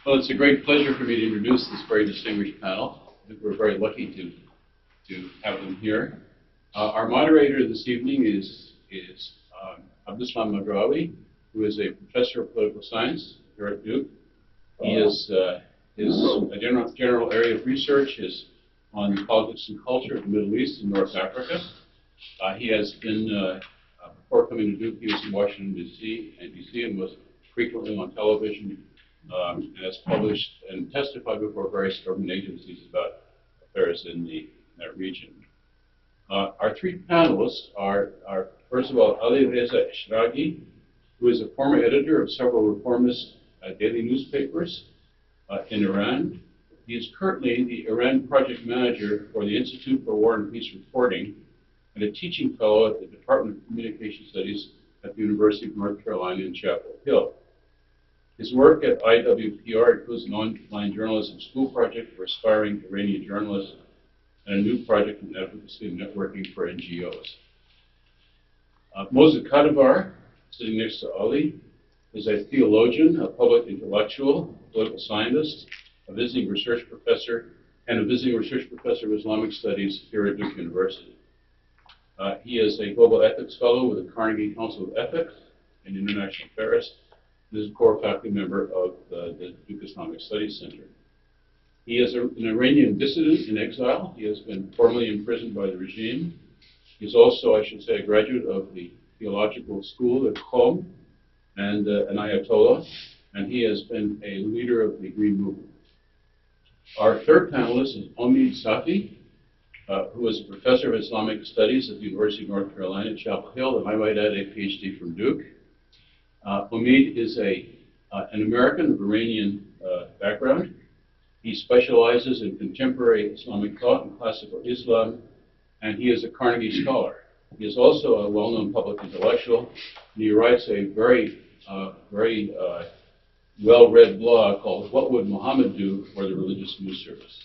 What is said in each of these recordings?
Well, it's a great pleasure for me to introduce this very distinguished panel. I think we're very lucky to have them here. Our moderator this evening is Abdeslam Maghraoui, who is a professor of political science here at Duke. He is his general area of research is on politics and culture of the Middle East and North Africa. He has been, before coming to Duke, he was in Washington, D.C. and was frequently on television, and has published and testified before various government agencies about affairs in that region. Our three panelists are first of all, Reza Eshraghi, who is a former editor of several reformist daily newspapers in Iran. He is currently the Iran project manager for the Institute for War and Peace Reporting and a teaching fellow at the Department of Communication Studies at the University of North Carolina in Chapel Hill. His work at IWPR includes an online journalism school project for aspiring Iranian journalists and a new project in advocacy and networking for NGOs. Mohsen Kadivar, sitting next to Ali, is a theologian, a public intellectual, a political scientist, a visiting research professor, and a visiting research professor of Islamic Studies here at Duke University. He is a global ethics fellow with the Carnegie Council of Ethics and International Affairs, and is a core faculty member of the Duke Islamic Studies Center. He is an Iranian dissident in exile. He has been formally imprisoned by the regime. He is also, I should say, a graduate of the theological school at Qom and an Ayatollah, and he has been a leader of the Green Movement. Our third panelist is Omid Safi, who is a professor of Islamic Studies at the University of North Carolina at Chapel Hill, and I might add a PhD from Duke. Omid is an American of Iranian background. He specializes in contemporary Islamic thought and classical Islam, and he is a Carnegie Scholar. He is also a well-known public intellectual, and he writes a very well-read blog called "What Would Muhammad Do for the Religious News Service?"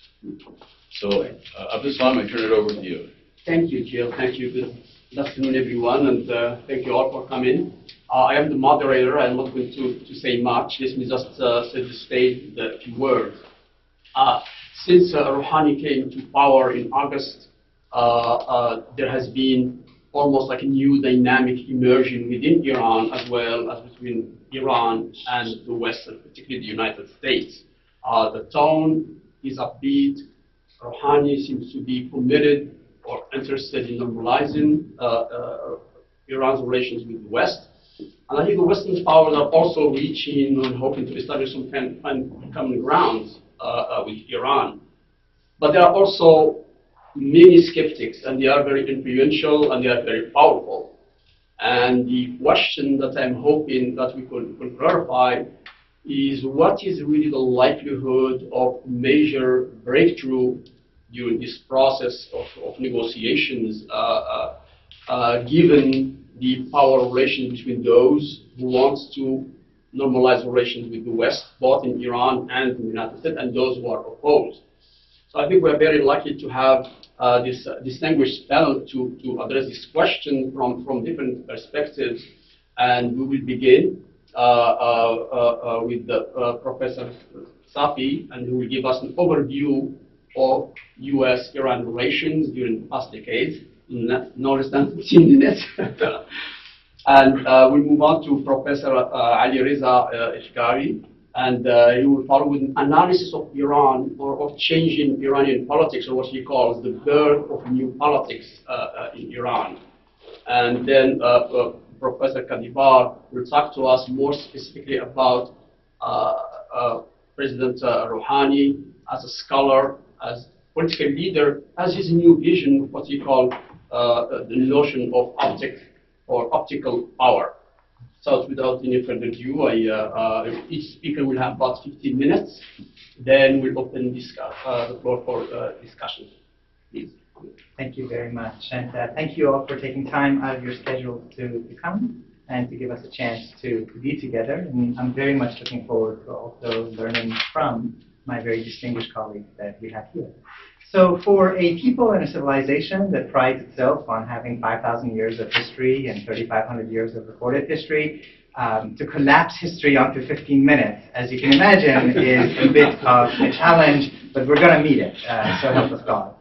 So, Abdeslam, I turn it over to you. Thank you, Jill. Thank you. Good afternoon, everyone, and thank you all for coming. I am the moderator. I'm not going to say much. Let me just set the stage with a few words. Since Rouhani came to power in August, there has been almost like a new dynamic emerging within Iran as well as between Iran and the West, and particularly the United States. The tone is upbeat. Rouhani seems to be committed or interested in normalizing Iran's relations with the West. And I think the Western powers are also reaching and hoping to establish some kind of common ground with Iran. But there are also many skeptics, and they are very influential and they are very powerful. And the question that I'm hoping that we could clarify is what is really the likelihood of major breakthrough during this process of negotiations, given the power relations between those who want to normalize relations with the West, both in Iran and in the United States, and those who are opposed. So I think we're very lucky to have this distinguished panel to address this question from different perspectives. And we will begin with Professor Safi, and who will give us an overview of U.S.-Iran relations during the past decades, in no less than 15 minutes. And we'll move on to Professor Reza Eshraghi, and he will follow with an analysis of Iran, or of changing Iranian politics, or what he calls the birth of new politics in Iran. And then Professor Kadivar will talk to us more specifically about President Rouhani as a scholar, as political leader, as his new vision, what he called the notion of optical power. So without any further ado, each speaker will have about 15 minutes. Then we'll open the floor for discussion. Please. Thank you very much. And thank you all for taking time out of your schedule to come and to give us a chance to be together. And I'm very much looking forward to also learning from my very distinguished colleagues that we have here. So for a people and a civilization that prides itself on having 5,000 years of history and 3,500 years of recorded history, to collapse history onto 15 minutes, as you can imagine, is a bit of a challenge, but we're going to meet it, so help us God.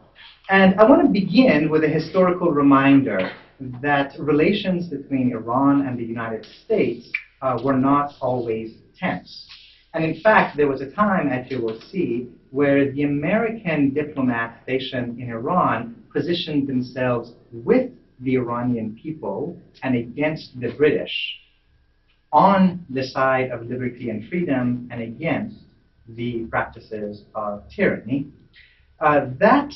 And I want to begin with a historical reminder that relations between Iran and the United States were not always tense. And in fact, there was a time, as you will see, where the American diplomats stationed in Iran positioned themselves with the Iranian people and against the British on the side of liberty and freedom and against the practices of tyranny. That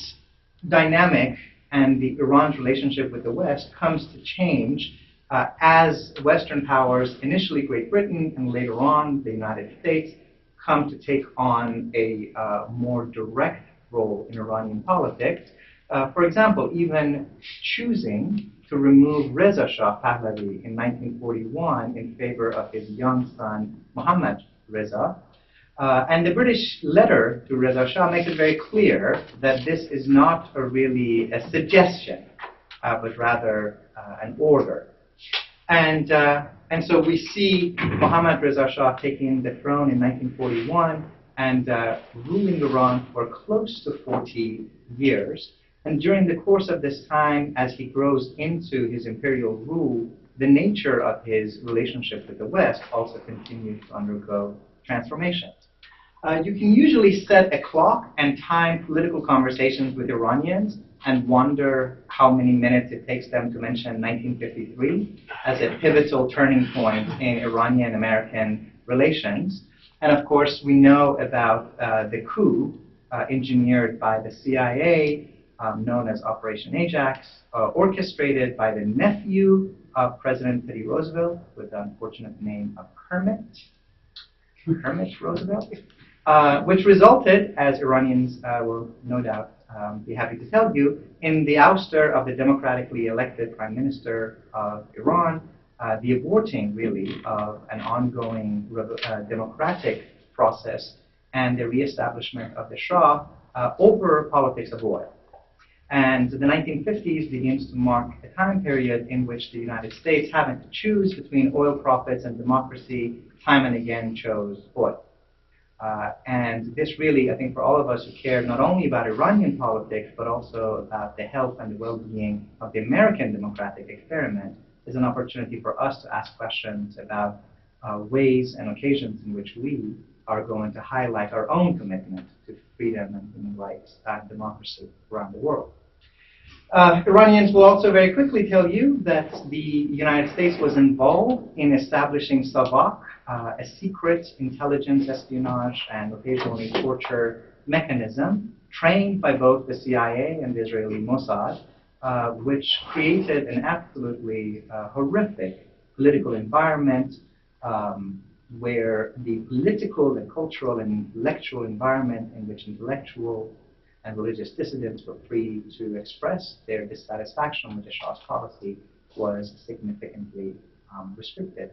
dynamic and the Iran's relationship with the West comes to change as Western powers, initially Great Britain and later on the United States, come to take on a more direct role in Iranian politics. For example, even choosing to remove Reza Shah Pahlavi in 1941 in favor of his young son, Mohammad Reza. And the British letter to Reza Shah makes it very clear that this is not really a suggestion, but rather an order. And so we see Mohammad Reza Shah taking the throne in 1941 and ruling Iran for close to 40 years. And during the course of this time, as he grows into his imperial rule, the nature of his relationship with the West also continues to undergo transformations. You can usually set a clock and time political conversations with Iranians and wonder how many minutes it takes them to mention 1953 as a pivotal turning point in Iranian-American relations. And of course, we know about the coup engineered by the CIA, known as Operation Ajax, orchestrated by the nephew of President Teddy Roosevelt with the unfortunate name of Kermit Roosevelt, which resulted, as Iranians will no doubt be happy to tell you, in the ouster of the democratically elected Prime Minister of Iran, the aborting, really, of an ongoing democratic process and the reestablishment of the Shah over politics of oil. And the 1950s begins to mark a time period in which the United States, having to choose between oil profits and democracy, time and again chose oil. And this really, I think, for all of us who care not only about Iranian politics, but also about the health and the well-being of the American democratic experiment, is an opportunity for us to ask questions about ways and occasions in which we are going to highlight our own commitment to freedom and human rights and democracy around the world. Iranians will also very quickly tell you that the United States was involved in establishing SAVAK, a secret intelligence, espionage, and occasionally torture mechanism trained by both the CIA and the Israeli Mossad, which created an absolutely horrific political environment where the political and cultural and intellectual environment in which intellectual and religious dissidents were free to express their dissatisfaction with the Shah's policy was significantly restricted.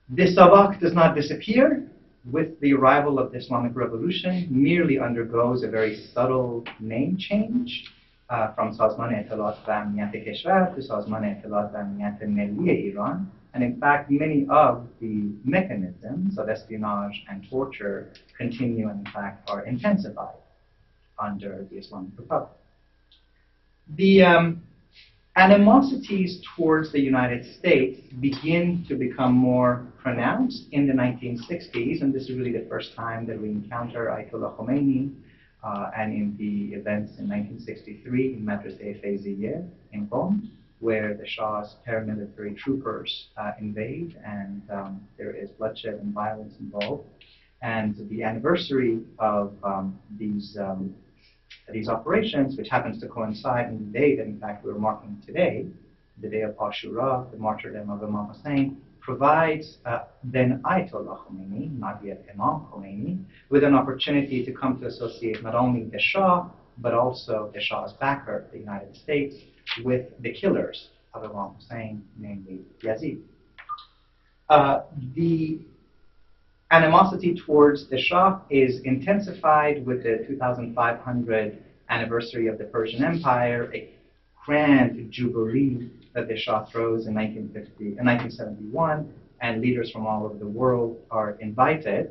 This SAVAK does not disappear with the arrival of the Islamic Revolution, merely undergoes a very subtle name change from Sazman Etelat va Amniyat Keshvar to Sazman Etelat va Amniyat Milliye Iran. And in fact, many of the mechanisms of espionage and torture continue and in fact are intensified under the Islamic Republic. The animosities towards the United States begin to become more pronounced in the 1960s, and this is really the first time that we encounter Ayatollah Khomeini and in the events in 1963 in Madrasa Feyziyeh in Qom, where the Shah's paramilitary troopers invade and there is bloodshed and violence involved. And the anniversary of these operations, which happens to coincide in the day that in fact we're marking today, the day of Ashura, the martyrdom of Imam Hussein, provides then Ayatollah Khomeini, not yet Imam Khomeini, with an opportunity to come to associate not only the Shah, but also the Shah's backer, the United States, with the killers of Imam Hussein, namely Yazid. The animosity towards the Shah is intensified with the 2500 anniversary of the Persian Empire, a grand jubilee that the Shah throws in 1971, and leaders from all over the world are invited.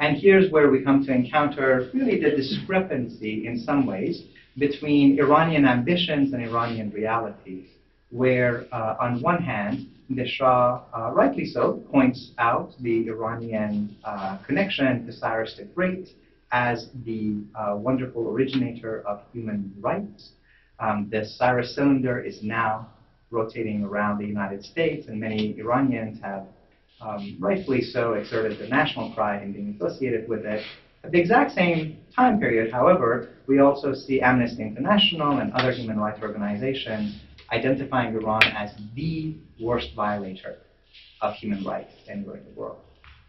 And here's where we come to encounter really the discrepancy in some ways between Iranian ambitions and Iranian realities, where on one hand, the Shah, rightly so, points out the Iranian connection to Cyrus the Great as the wonderful originator of human rights. The Cyrus cylinder is now rotating around the United States, and many Iranians have rightfully so exerted their national pride in being associated with it. At the exact same time period, however, we also see Amnesty International and other human rights organizations identifying Iran as the worst violator of human rights anywhere in the world.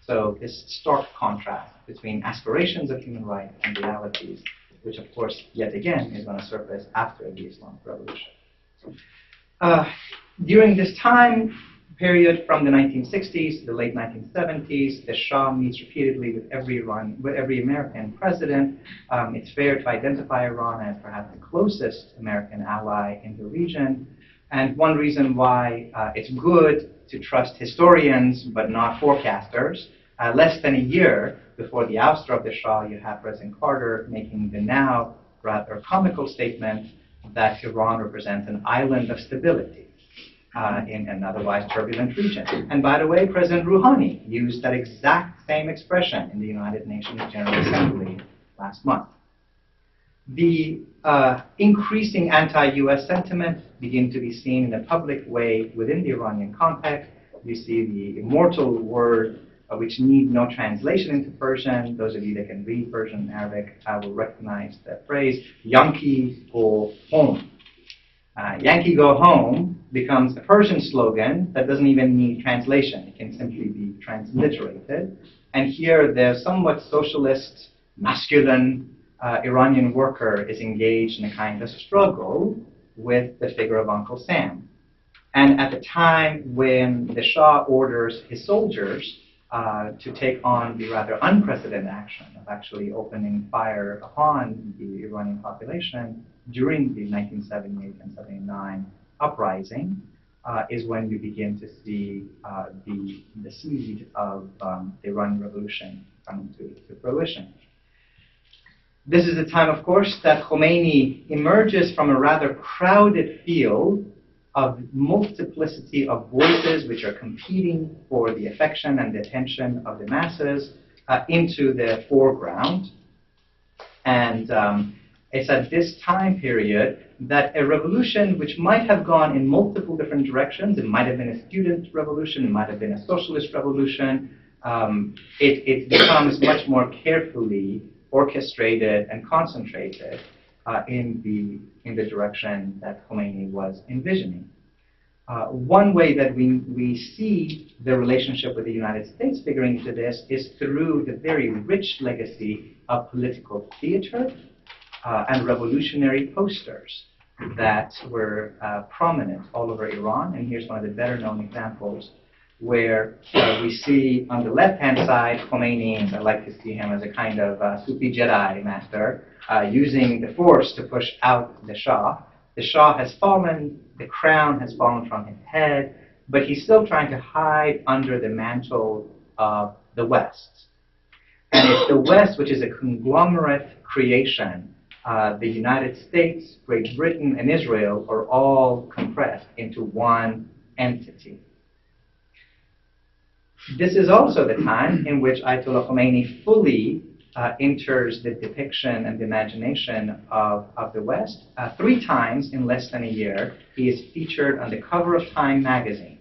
So this stark contrast between aspirations of human rights and realities, which of course, yet again, is going to surface after the Islamic Revolution. During this time period from the 1960s to the late 1970s, the Shah meets repeatedly with every American president. It's fair to identify Iran as perhaps the closest American ally in the region. And one reason why it's good to trust historians but not forecasters, less than a year before the ouster of the Shah, you have President Carter making the now rather comical statement that Iran represents an island of stability in an otherwise turbulent region. And by the way, President Rouhani used that exact same expression in the United Nations General Assembly last month. The increasing anti-US sentiment begin to be seen in a public way within the Iranian context. You see the immortal word which need no translation into Persian. Those of you that can read Persian and Arabic will recognize that phrase, Yankee go home. Yankee go home becomes a Persian slogan that doesn't even need translation. It can simply be transliterated. And here the somewhat socialist, masculine Iranian worker is engaged in a kind of struggle with the figure of Uncle Sam. And at the time when the Shah orders his soldiers to take on the rather unprecedented action of actually opening fire upon the Iranian population during the 1978 and 79 uprising, is when we begin to see the seed of the Iranian Revolution coming to fruition. This is the time, of course, that Khomeini emerges from a rather crowded field of multiplicity of voices which are competing for the affection and the attention of the masses into the foreground. And it's at this time period that a revolution which might have gone in multiple different directions, it might have been a student revolution, it might have been a socialist revolution, it becomes much more carefully orchestrated and concentrated in the direction that Khomeini was envisioning. One way that we see the relationship with the United States figuring into this is through the very rich legacy of political theater and revolutionary posters that were prominent all over Iran. And here's one of the better known examples where we see on the left-hand side Khomeini, and I like to see him as a kind of Sufi Jedi master, using the force to push out the Shah. The Shah has fallen, the crown has fallen from his head, but he's still trying to hide under the mantle of the West. And it's the West which is a conglomerate creation. The United States, Great Britain, and Israel are all compressed into one entity. This is also the time in which Ayatollah Khomeini fully enters the depiction and the imagination of the West. 3 times in less than a year, he is featured on the cover of Time magazine.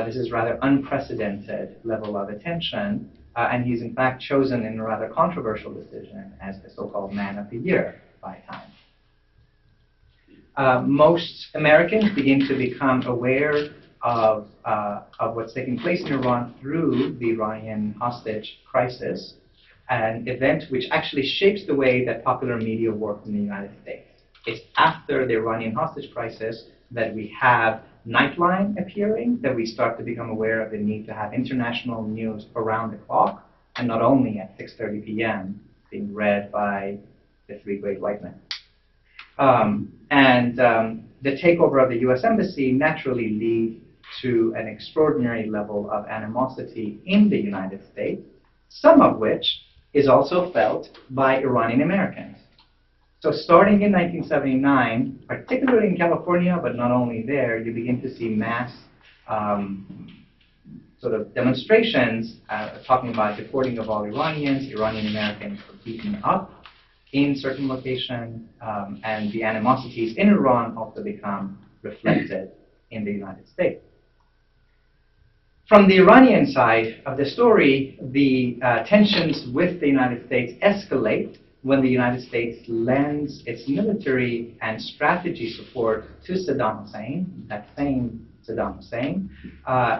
This is rather unprecedented level of attention, and he's in fact chosen in a rather controversial decision as the so-called Man of the Year by Time. Most Americans begin to become aware of what's taking place in Iran through the Iranian hostage crisis, an event which actually shapes the way that popular media work in the United States. It's after the Iranian hostage crisis that we have Nightline appearing, that we start to become aware of the need to have international news around the clock, and not only at 6:30 p.m. being read by the 3 great white men. The takeover of the U.S. Embassy naturally leads to an extraordinary level of animosity in the United States, some of which is also felt by Iranian Americans. So starting in 1979, particularly in California, but not only there, you begin to see mass sort of demonstrations talking about deporting of all Iranians. Iranian Americans were beaten up in certain locations, and the animosities in Iran also become reflected in the United States. From the Iranian side of the story, the tensions with the United States escalate when the United States lends its military and strategy support to Saddam Hussein, that same Saddam Hussein,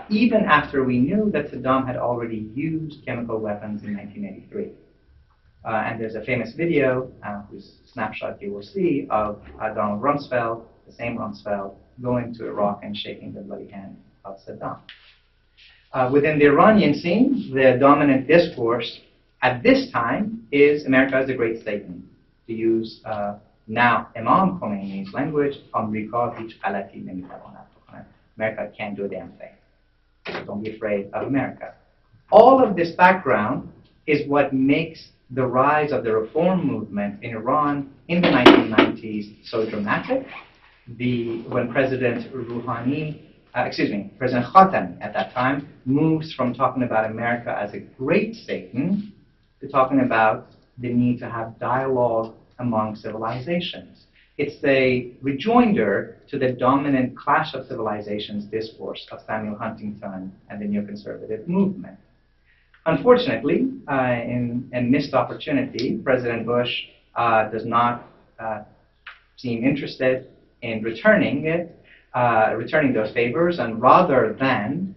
even after we knew that Saddam had already used chemical weapons in 1983. And there's a famous video, whose snapshot you will see, of Donald Rumsfeld, the same Rumsfeld, going to Iraq and shaking the bloody hand of Saddam. Within the Iranian scene, the dominant discourse at this time is America is a great Satan. To use now Imam Khomeini's language, America can't do a damn thing. So don't be afraid of America. All of this background is what makes the rise of the reform movement in Iran in the 1990s so dramatic. When President Rouhani, President Khatami at that time, moves from talking about America as a great Satan to talking about the need to have dialogue among civilizations. It's a rejoinder to the dominant clash of civilizations discourse of Samuel Huntington and the neoconservative movement. Unfortunately, in a missed opportunity, President Bush does not seem interested in returning those favors, and rather than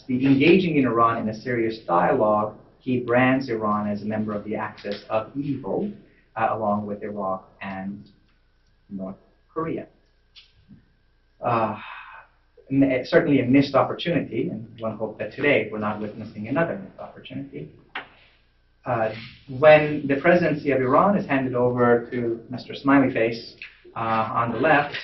engaging in Iran in a serious dialogue, he brands Iran as a member of the axis of evil, along with Iraq and North Korea. Certainly a missed opportunity, and one hopes that today we're not witnessing another missed opportunity. When the presidency of Iran is handed over to Mr. Smiley Face on the left,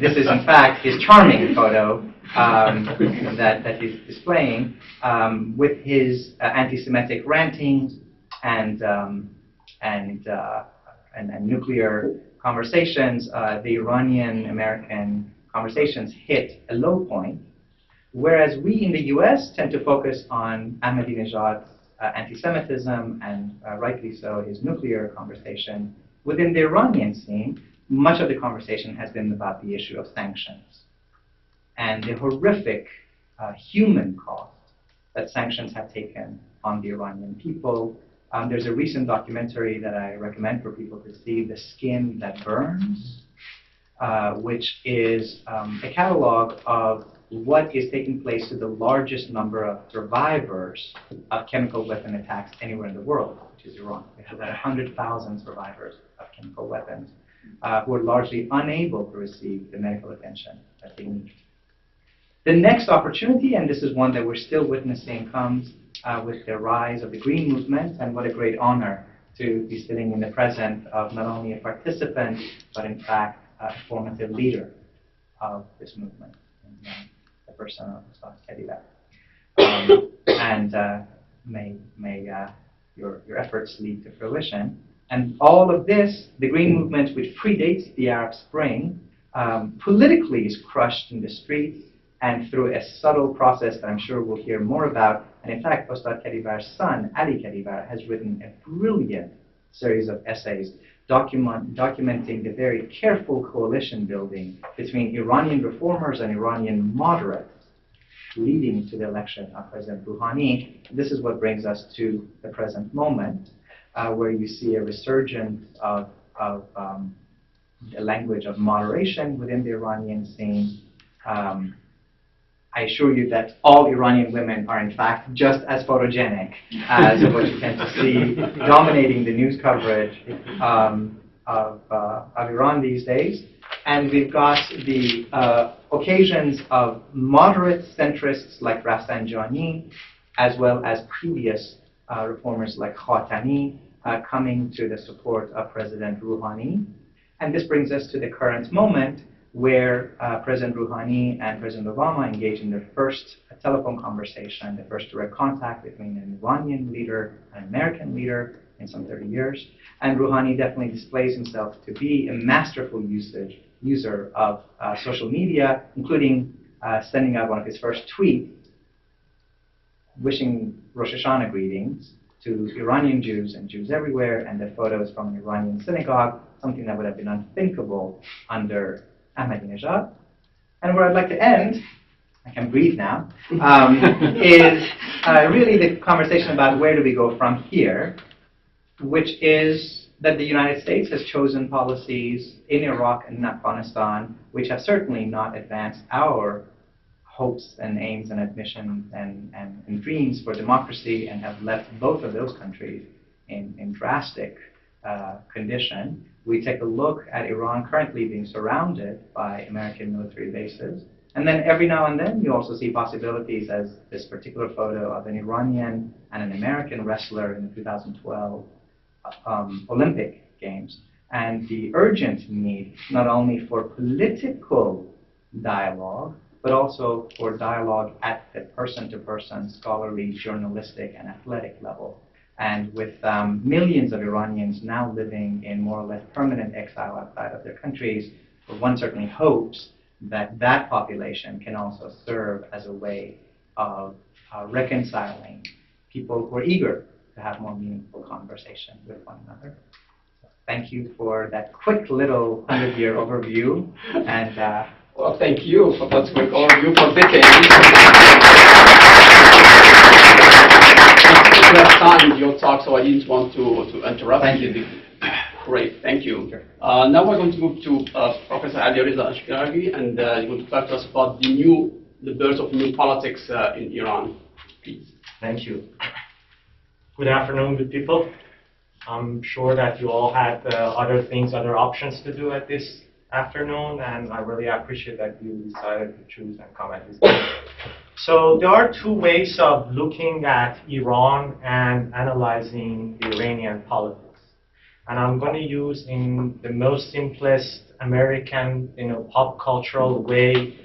this is in fact his charming photo that he's displaying with his anti-Semitic rantings and nuclear conversations. The Iranian-American conversations hit a low point, whereas we in the U.S. tend to focus on Ahmadinejad's anti-Semitism and rightly so his nuclear conversation. Within the Iranian scene, much of the conversation has been about the issue of sanctions and the horrific human cost that sanctions have taken on the Iranian people. There's a recent documentary that I recommend for people to see, The Skin That Burns, which is a catalog of what is taking place to the largest number of survivors of chemical weapon attacks anywhere in the world, which is Iran. We have about 100,000 survivors of chemical weapons who are largely unable to receive the medical attention that they need. The next opportunity, and this is one that we're still witnessing, comes with the rise of the Green Movement, and what a great honor to be sitting in the presence of not only a participant, but in fact a formative leader of this movement, the person of Kadivar. And may your efforts lead to fruition. And all of this, the Green Movement, which predates the Arab Spring, politically is crushed in the streets and through a subtle process that I'm sure we'll hear more about. And in fact, Ustad Kadivar's son, Ali Kadivar, has written a brilliant series of essays documenting the very careful coalition building between Iranian reformers and Iranian moderates leading to the election of President Rouhani. This is what brings us to the present moment, where you see a resurgence of the language of moderation within the Iranian scene. I assure you that all Iranian women are in fact just as photogenic as what you tend to see dominating the news coverage of Iran these days. And we've got the occasions of moderate centrists like Rafsanjani, as well as previous reformers like Khatami coming to the support of President Rouhani. And this brings us to the current moment, where President Rouhani and President Obama engaged in their first telephone conversation, the first direct contact between an Iranian leader and an American leader in some 30 years. And Rouhani definitely displays himself to be a masterful user of social media, including sending out one of his first tweets, wishing Rosh Hashanah greetings to Iranian Jews and Jews everywhere, and the photos from an Iranian synagogue, something that would have been unthinkable under Ahmadinejad. And where I'd like to end, I can breathe now, is really the conversation about where do we go from here, which is that the United States has chosen policies in Iraq and in Afghanistan which have certainly not advanced our hopes and aims and ambitions and dreams for democracy, and have left both of those countries in drastic condition. We take a look at Iran currently being surrounded by American military bases. And then every now and then you also see possibilities, as this particular photo of an Iranian and an American wrestler in the 2012 Olympic Games, and the urgent need not only for political dialogue, but also for dialogue at the person-to-person, scholarly, journalistic, and athletic level. And with millions of Iranians now living in more or less permanent exile outside of their countries, one certainly hopes that that population can also serve as a way of reconciling people who are eager to have more meaningful conversation with one another. So thank you for that quick little 100-year overview. And well, thank you for that quick overview for decades. You have time in your talk, so I didn't want to interrupt. Thank you. Great, thank you. Now we're going to move to Professor Reza Eshraghi, and he's going to talk to us about the birth of new politics in Iran. Please. Thank you. Good afternoon, good people. I'm sure that you all had other things, other options to do at this afternoon, and I really appreciate that you decided to choose and come at this time. So there are two ways of looking at Iran and analyzing the Iranian politics. And I'm going to use in the most simplest American, pop cultural way,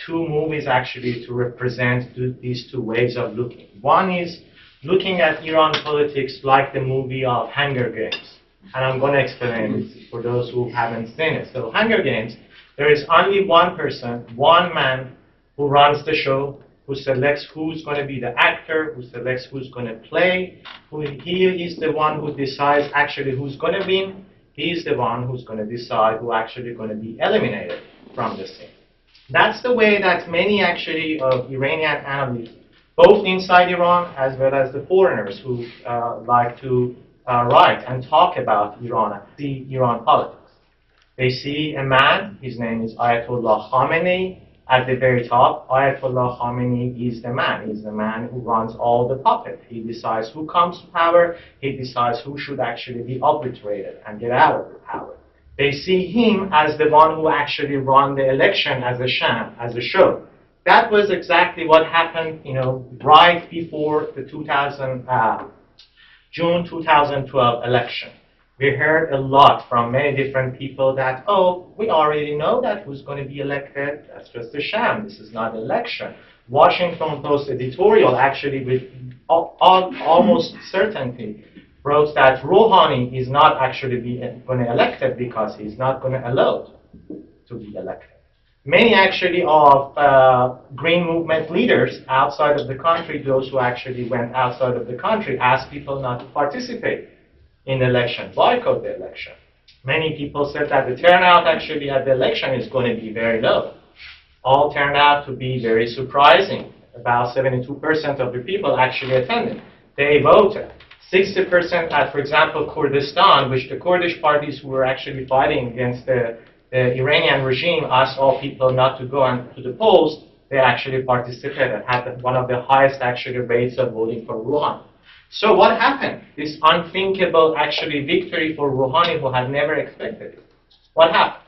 two movies actually to represent these two ways of looking. One is looking at Iran politics like the movie of Hunger Games. And I'm going to explain it for those who haven't seen it. So Hunger Games, there is only one person, one man who runs the show, who selects who's going to be the actor, who selects who's going to play. He is the one who decides actually who's going to win. He's the one who's going to decide who actually going to be eliminated from the scene. That's the way that many actually of Iranian analysts, both inside Iran as well as the foreigners who like to write and talk about Iran, see Iran politics. They see a man, his name is Ayatollah Khamenei, at the very top. Ayatollah Khamenei is the man. He's the man who runs all the puppets. He decides who comes to power. He decides who should actually be obliterated and get out of the power. They see him as the one who actually ran the election as a sham, as a show. That was exactly what happened, right before the June 2012 election. We heard a lot from many different people that, oh, we already know that who's going to be elected. That's just a sham. This is not an election. Washington Post editorial actually with almost certainty wrote that Rouhani is not actually going to be elected because he's not going to allow to be elected. Many actually of Green Movement leaders outside of the country, those who actually went outside of the country, asked people not to participate in the election, boycott the election. Many people said that the turnout actually at the election is going to be very low. All turned out to be very surprising. About 72% of the people actually attended. They voted. 60% at, for example, Kurdistan, which the Kurdish parties who were actually fighting against the Iranian regime asked all people not to go to the polls. They actually participated, had one of the highest actually rates of voting for Rouhani. So what happened? This unthinkable actually victory for Rouhani, who had never expected it. What happened?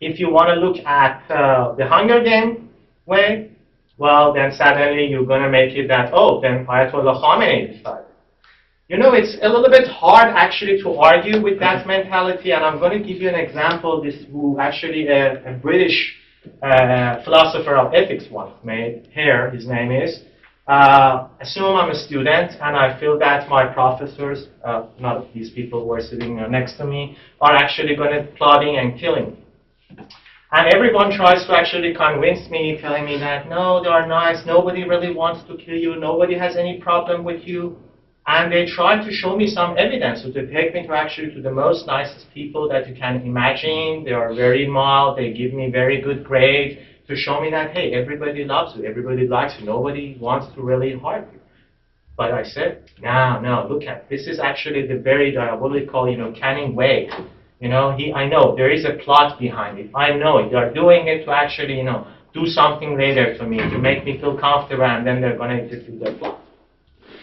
If you want to look at the Hunger Game way, well, then suddenly you're going to make it that, oh, then Ayatollah Khamenei decided. You know, it's a little bit hard actually to argue with that mentality, and I'm going to give you an example. This who actually a British philosopher of ethics once made here. His name is. Assume I'm a student, and I feel that my professors, not these people who are sitting next to me, are actually going to plotting and killing me. And everyone tries to actually convince me, telling me that, no, they are nice, nobody really wants to kill you, nobody has any problem with you. And they try to show me some evidence, so to take me to actually to the most nicest people that you can imagine. They are very mild, they give me very good grades, to show me that, hey, everybody loves you, everybody likes you, nobody wants to really harm you. But I said, no, look at, this is actually the very diabolical, cunning way. I know there is a plot behind it. I know it. They're doing it to actually, do something later to me, to make me feel comfortable, and then they're going to execute their plot.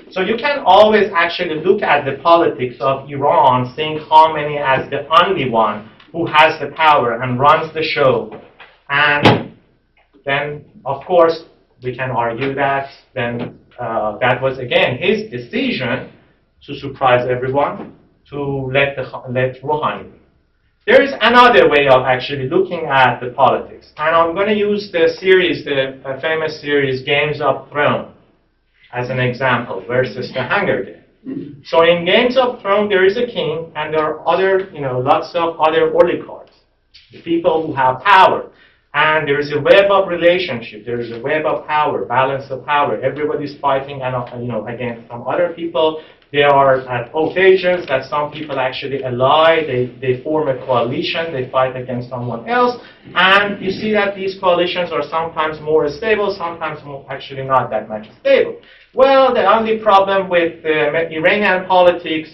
So you can always actually look at the politics of Iran, seeing Khamenei as the only one who has the power and runs the show. And then, of course, we can argue that then that was, again, his decision to surprise everyone, to let Rouhani. There is another way of actually looking at the politics. And I'm going to use the series, the famous series Games of Thrones, as an example, versus the Hunger Games. So in Games of Thrones, there is a king, and there are other, lots of other oligarchs, the people who have power. And there is a web of relationship. There is a web of power, balance of power. Everybody's fighting, against some other people. There are occasions that some people actually ally. They form a coalition. They fight against someone else. And you see that these coalitions are sometimes more stable, sometimes actually not that much stable. Well, the only problem with Iranian politics,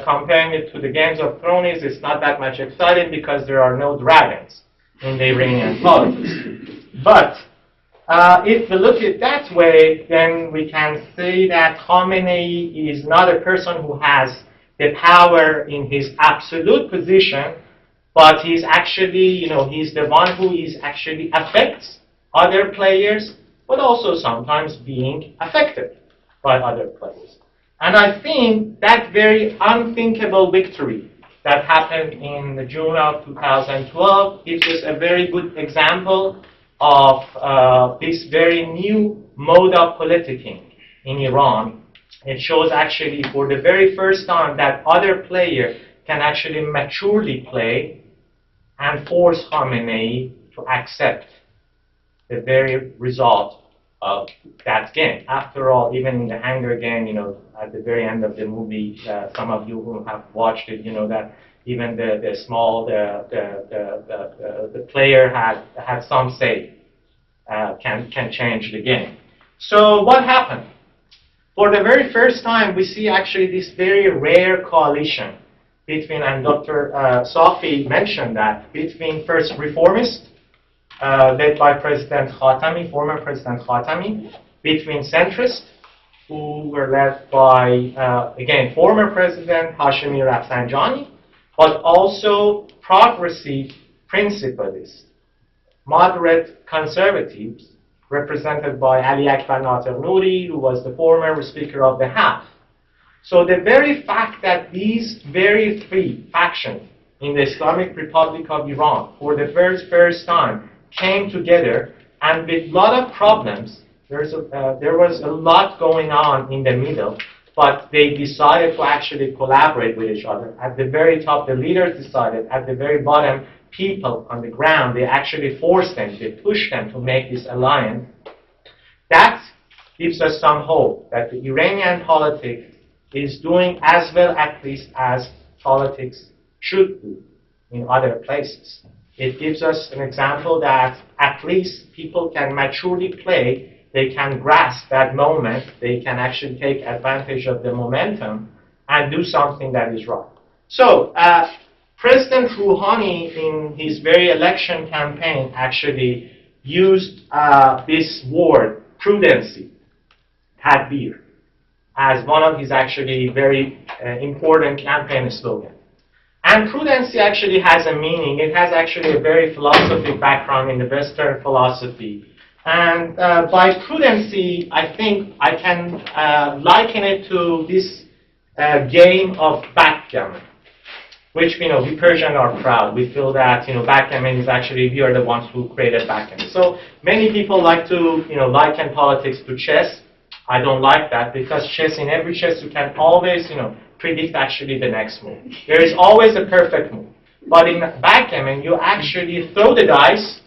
comparing it to the Games of Thrones, is it's not that much exciting because there are no dragons in the Iranian politics. But if we look at it that way, then we can say that Khamenei is not a person who has the power in his absolute position, but he's actually, he's the one who is actually affects other players, but also sometimes being affected by other players. And I think that very unthinkable victory that happened in June of 2012 gives us a very good example of this very new mode of politicking in Iran. It shows actually for the very first time that other players can actually maturely play and force Khamenei to accept the very result of that game. After all, even in the Hunger Game, at the very end of the movie, some of you who have watched it, that even the player had some say, can change the game. So what happened? For the very first time, we see actually this very rare coalition between, and Dr. Safi mentioned that, between first reformists, led by President Khatami, former President Khatami, between centrists, who were led by, again, former President Hashemi Rafsanjani, but also progressive principalists, moderate conservatives, represented by Ali Akbar Nater Nouri, who was the former Speaker of the House. So the very fact that these very three factions in the Islamic Republic of Iran, for the very first time, came together, and with a lot of problems, there was a lot going on in the middle, but they decided to actually collaborate with each other. At the very top, the leaders decided. At the very bottom, people on the ground, they actually forced them, they pushed them to make this alliance. That gives us some hope that the Iranian politics is doing as well, at least, as politics should do in other places. It gives us an example that at least people can maturely play, they can grasp that moment, they can actually take advantage of the momentum and do something that is right. So, President Rouhani, in his very election campaign, actually used this word, prudency, tadbir, as one of his actually very important campaign slogans. And prudency actually has a meaning. It has actually a very philosophic background in the Western philosophy. And by prudency, I think I can liken it to this game of backgammon, which, we Persian are proud. We feel that, backgammon is actually, we are the ones who created backgammon. So many people like to, liken politics to chess. I don't like that, because in every chess, you can always, predict actually the next move. There is always a perfect move. But in backgammon, you actually throw the dice,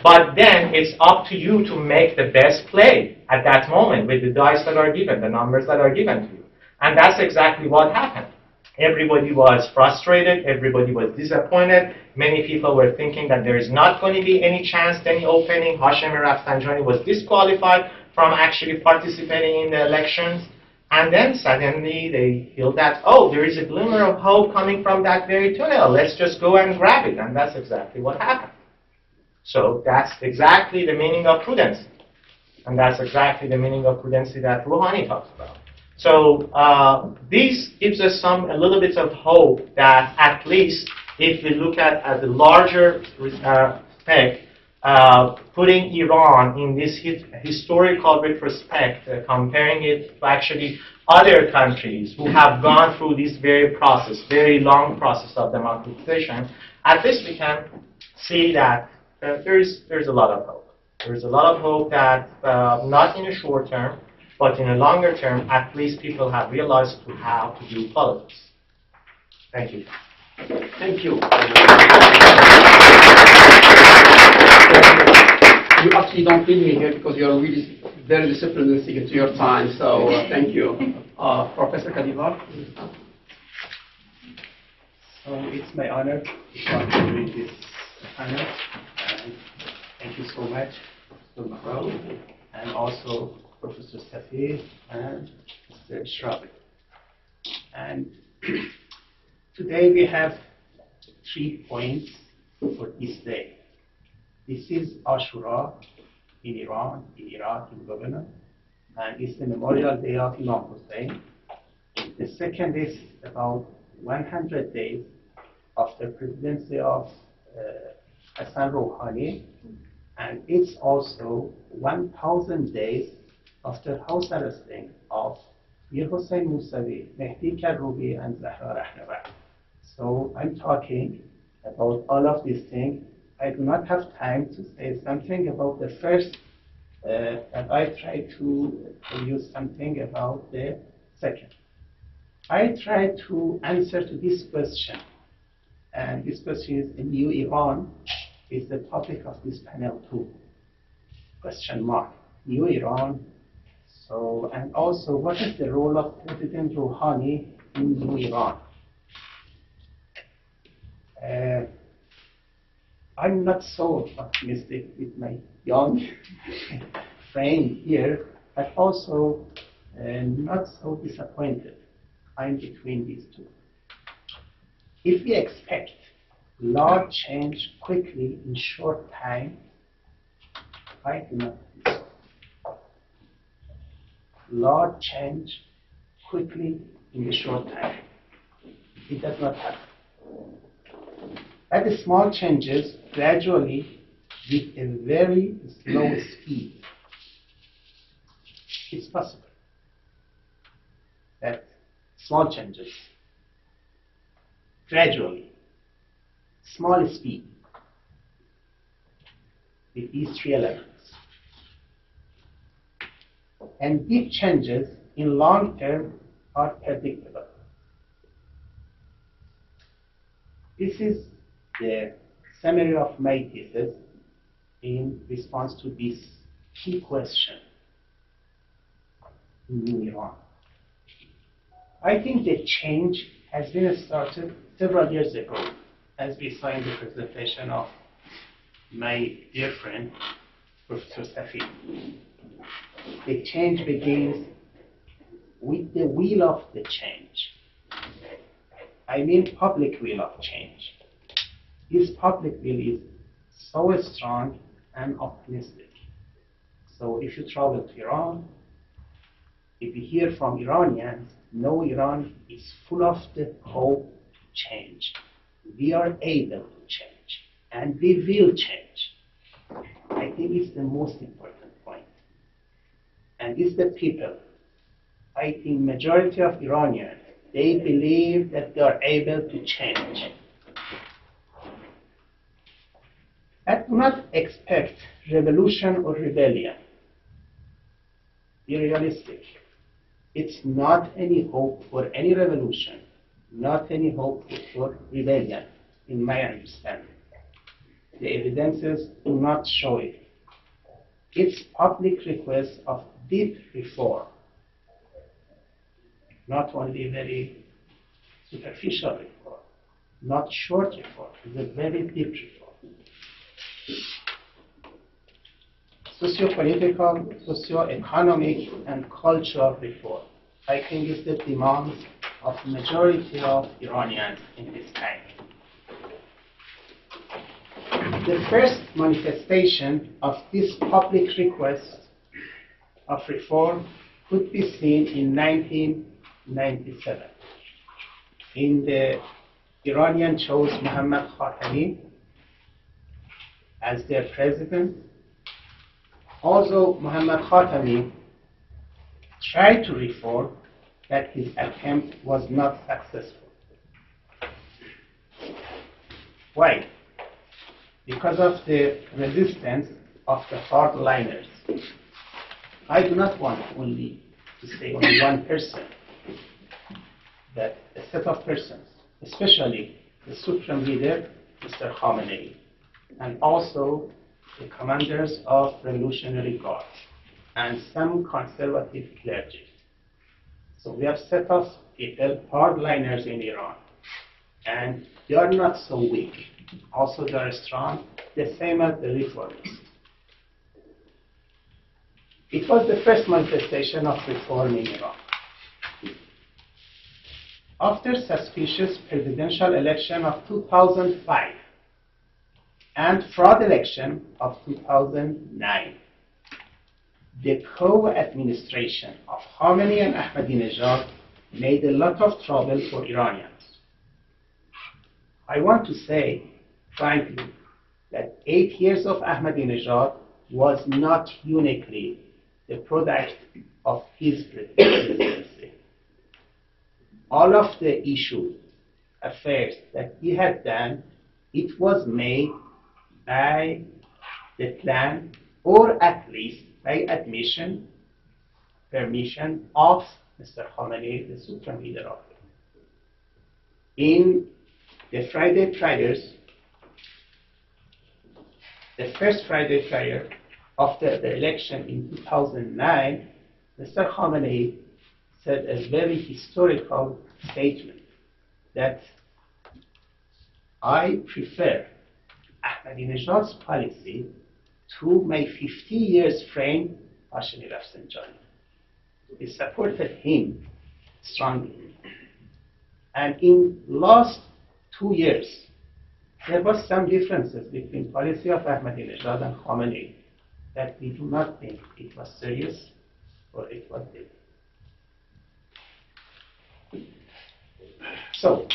but then it's up to you to make the best play at that moment with the dice that are given, the numbers that are given to you. And that's exactly what happened. Everybody was frustrated. Everybody was disappointed. Many people were thinking that there is not going to be any chance, any opening. Hashemi Rafsanjani was disqualified from actually participating in the elections. And then suddenly they feel that, oh, there is a glimmer of hope coming from that very tunnel. Let's just go and grab it. And that's exactly what happened. So that's exactly the meaning of prudence. And that's exactly the meaning of prudency that Rouhani talks about. So this gives us a little bit of hope that at least if we look at the larger respect, putting Iran in this historical retrospect, comparing it to actually other countries who have gone through this very long process of democratization, at least we can see that there's a lot of hope. There's a lot of hope that not in the short term, but in a longer term, at least people have realized how to do politics. Thank you. Thank you. You actually don't need me here because you're really very disciplined and sticking to your time. So thank you. Professor Kadivar. So it's my honor to contribute this panel. And thank you so much, Dr. Maghraoui, and also Professor Safi and Mr. Eshraghi. And today we have 3 points for this day. This is Ashura in Iran, in Iraq, in Lebanon, and it's the Memorial Day of Imam Hussein. The second is about 100 days after presidency of President Rouhani, and it's also 1,000 days after house arresting of Mir Hossein Mousavi, Mehdi Karroubi, and Zahra Rahnavar. So I'm talking about all of these things. I do not have time to say something about the first, and I try to tell you something about the second. I try to answer to this question, and this question is the new Iran is the topic of this panel too. Question mark, new Iran. So, and also, what is the role of President Rouhani in new Iran? I'm not so optimistic with my young friend here, but also not so disappointed. I'm between these two. If we expect large change quickly in short time, I do not think so. Large change quickly in the short time. It does not happen. At the small changes, gradually, with a very slow speed, it's possible that small changes, gradually, small speed, with these 3 elements. And big changes in long term are predictable. This is the summary of my thesis in response to this key question in New Iran. I think the change has been started several years ago, as we saw in the presentation of my dear friend, Professor Safi. The change begins with the will of the change. I mean public will of change. This public will is so strong and optimistic. So if you travel to Iran, if you hear from Iranians, no, Iran is full of the hope to change. We are able to change, and we will change. I think it's the most important point. And it's the people. I think majority of Iranians, they believe that they are able to change. I do not expect revolution or rebellion. Be realistic. It's not any hope for any revolution, not any hope for rebellion, in my understanding. The evidences do not show it. It's public request of deep reform, not only very superficial reform, not short reform, it's a very deep reform. Socio-political, socio-economic, and cultural reform, I think, is the demand of majority of Iranians in this time. The first manifestation of this public request of reform could be seen in 1997. In the Iranian chose Mohammad Khatami as their president. Although Mohammad Khatami tried to reform, that his attempt was not successful. Why? Because of the resistance of the hardliners. I do not want only to say only one person, but a set of persons, especially the Supreme Leader, Mr. Khamenei, and also the commanders of Revolutionary Guard and some conservative clergy. So we have set of people, hardliners in Iran, and they are not so weak. Also they are strong, the same as the reformists. It was the first manifestation of reform in Iran. After suspicious presidential election of 2005 and fraud election of 2009, the co-administration of Khamenei and Ahmadinejad made a lot of trouble for Iranians. I want to say, frankly, that 8 years of Ahmadinejad was not uniquely the product of his presidency. All of the issues, affairs that he had done, it was made by the plan, or at least by admission, permission of Mr. Khamenei, the Supreme Leader of it. In the Friday trials, the first Friday trial after the election in 2009, Mr. Khamenei said a very historical statement that I prefer Ahmadinejad's policy to my 50 years friend Hashemi Rafsanjani. He supported him strongly. And in last 2 years, there was some differences between policy of Ahmadinejad and Khamenei that we do not think it was serious or it was deep. So,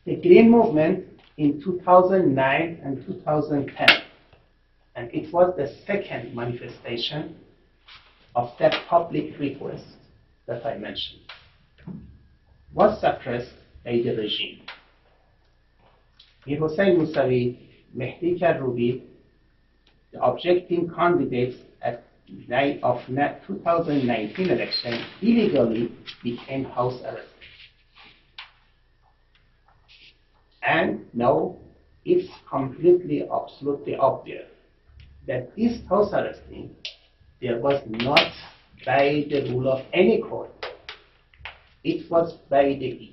the Green Movement in 2009 and 2010, and it was the second manifestation of that public request that I mentioned, was suppressed by the regime. Mir Hossein Mousavi, Mehdi Karroubi, the objecting candidates at of 2019 election, illegally became house arrested. And now it's completely, absolutely obvious that this house arresting, there was not by the rule of any court. It was by the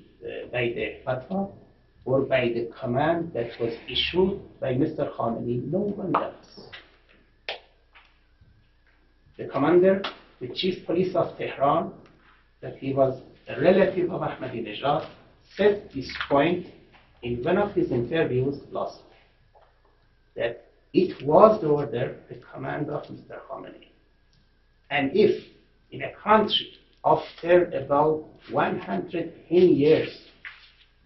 fatwa or by the command that was issued by Mr. Khamenei, no one else. The commander, the chief police of Tehran, that he was a relative of Ahmadinejad, said this point in one of his interviews last week, that it was the order, the command of Mr. Khamenei. And if in a country after about 110 years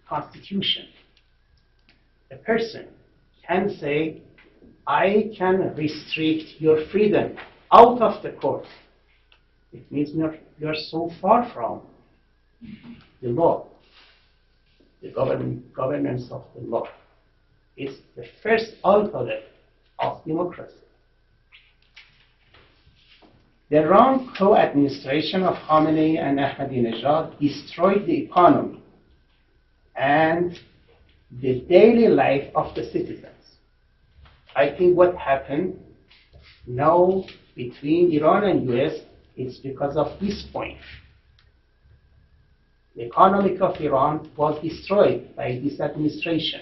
constitution, a person can say, I can restrict your freedom out of the court, It means we are so far from the law, the governance of the law. It's the first alphabet of democracy. The wrong co-administration of Khamenei and Ahmadinejad destroyed the economy and the daily life of the citizens. I think what happened now between Iran and US is because of this point. The economy of Iran was destroyed by this administration.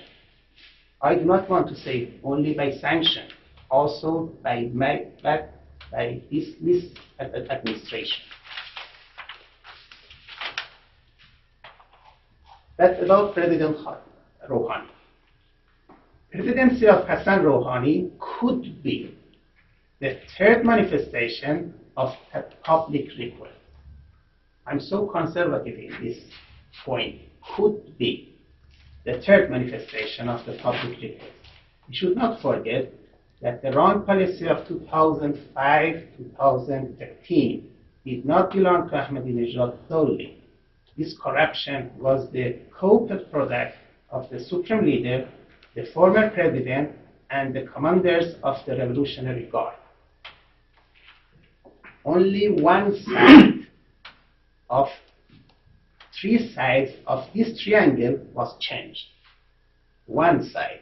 I do not want to say only by sanction, also by this misadministration. That's about President Rouhani. Presidency of Hassan Rouhani could be the third manifestation of a public request. I'm so conservative in this point. Could be the third manifestation of the public request. We should not forget that the wrong policy of 2005-2013 did not belong to Ahmadinejad solely. This corruption was the co-product of the supreme leader, the former president, and the commanders of the Revolutionary Guard. Only one side of three sides of this triangle was changed. One side.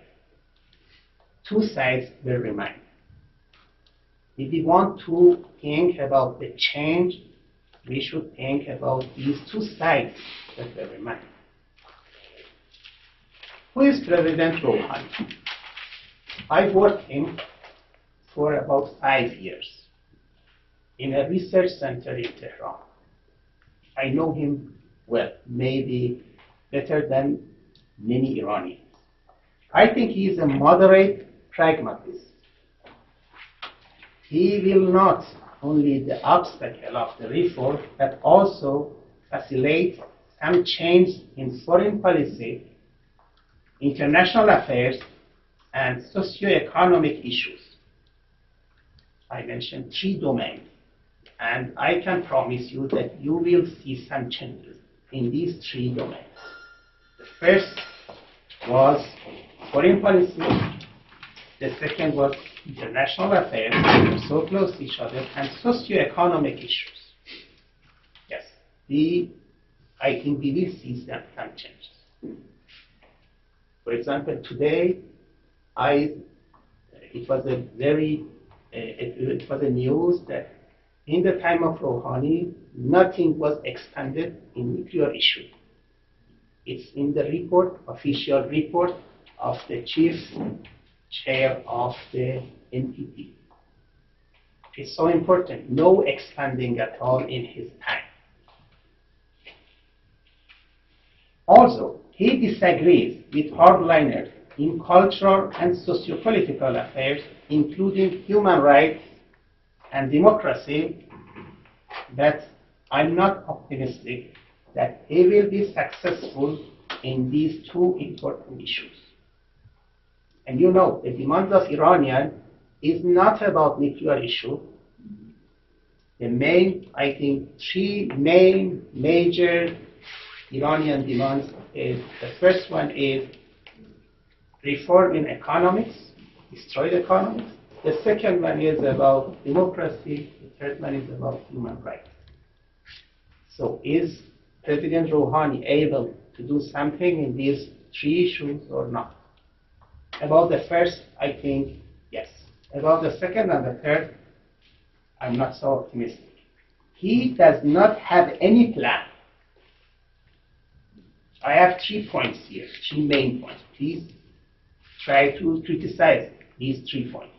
Two sides will remain. If we want to think about the change, we should think about these two sides that will remain. Who is President Rouhani? I worked him for about 5 years in a research center in Tehran. I know him well, maybe better than many Iranians. I think he is a moderate pragmatist. He will not only the obstacle of the reform, but also facilitate some change in foreign policy, international affairs, and socio-economic issues. I mentioned 3 domains, and I can promise you that you will see some changes in these 3 domains. The first was foreign policy. The second was international affairs, so close to each other, and socio-economic issues. Yes, I think we will see some changes. For example, today, it was a news that in the time of Rouhani, nothing was expanded in nuclear issue. It's in the report, official report of the chief chair of the NPT. It's so important. No expanding at all in his time. Also, he disagrees with hardliners in cultural and socio-political affairs, including human rights and democracy, that I'm not optimistic that he will be successful in these 2 important issues. And you know, the demand of Iranian is not about nuclear issue. The main, I think, 3 main major Iranian demands is, the first one is reform in economics, destroy the economics. The second one is about democracy. The third one is about human rights. So is President Rouhani able to do something in these 3 issues or not? About the first, I think, yes. About the second and the third, I'm not so optimistic. He does not have any plan. I have 3 points here, 3 main points. Please try to criticize these 3 points.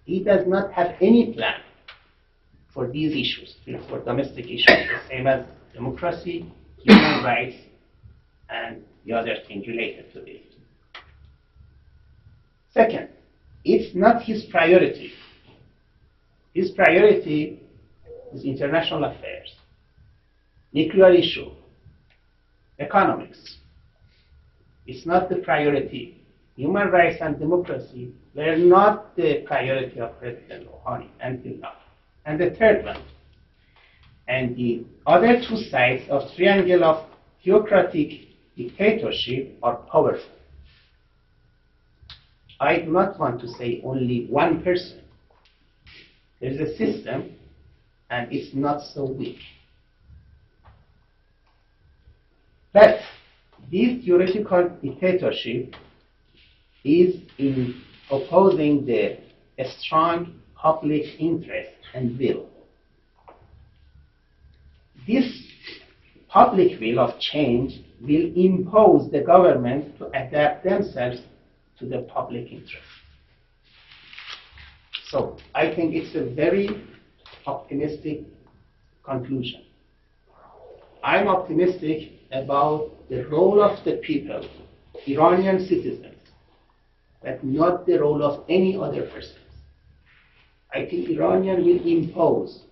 He does not have any plan for these issues, for domestic issues, the same as democracy, human rights, and the other thing related to this. Second, it's not his priority. His priority is international affairs, nuclear issue, economics. It's not the priority. Human rights and democracy were not the priority of President Rouhani until now. And the third one, and the other two sides of triangle of theocratic dictatorship are powerful. I do not want to say only one person. There is a system, and it's not so weak. But this theoretical dictatorship is in opposing the strong public interest and will. This public will of change will impose the government to adapt themselves to the public interest. So I think it's a very optimistic conclusion. I'm optimistic about the role of the people, Iranian citizens, but not the role of any other person. I think Iranian will impose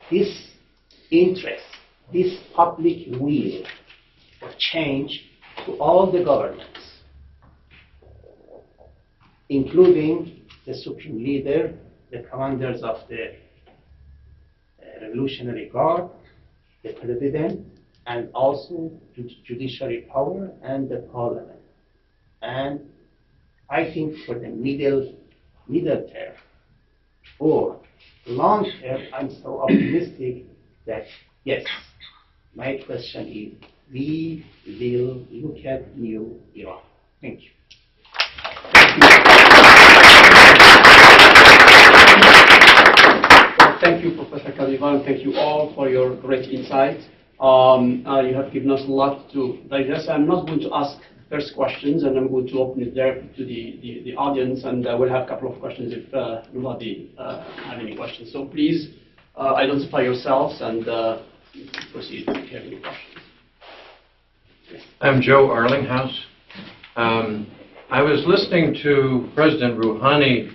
this interest, this public will for change to all the governments, including the supreme leader, the commanders of the Revolutionary Guard, the president, and also judiciary power and the parliament. And I think for the middle term or long term, I'm so optimistic that yes, my question is, we will look at new Iran. Thank you. Thank you, Professor Kadivar, and thank you all for your great insight. You have given us a lot to digest. I'm not going to ask first questions, and I'm going to open it there to the audience, and we'll have a couple of questions if nobody have any questions. So please identify yourselves and proceed if you have any questions. Yes. I'm Joe Arlinghouse. I was listening to President Rouhani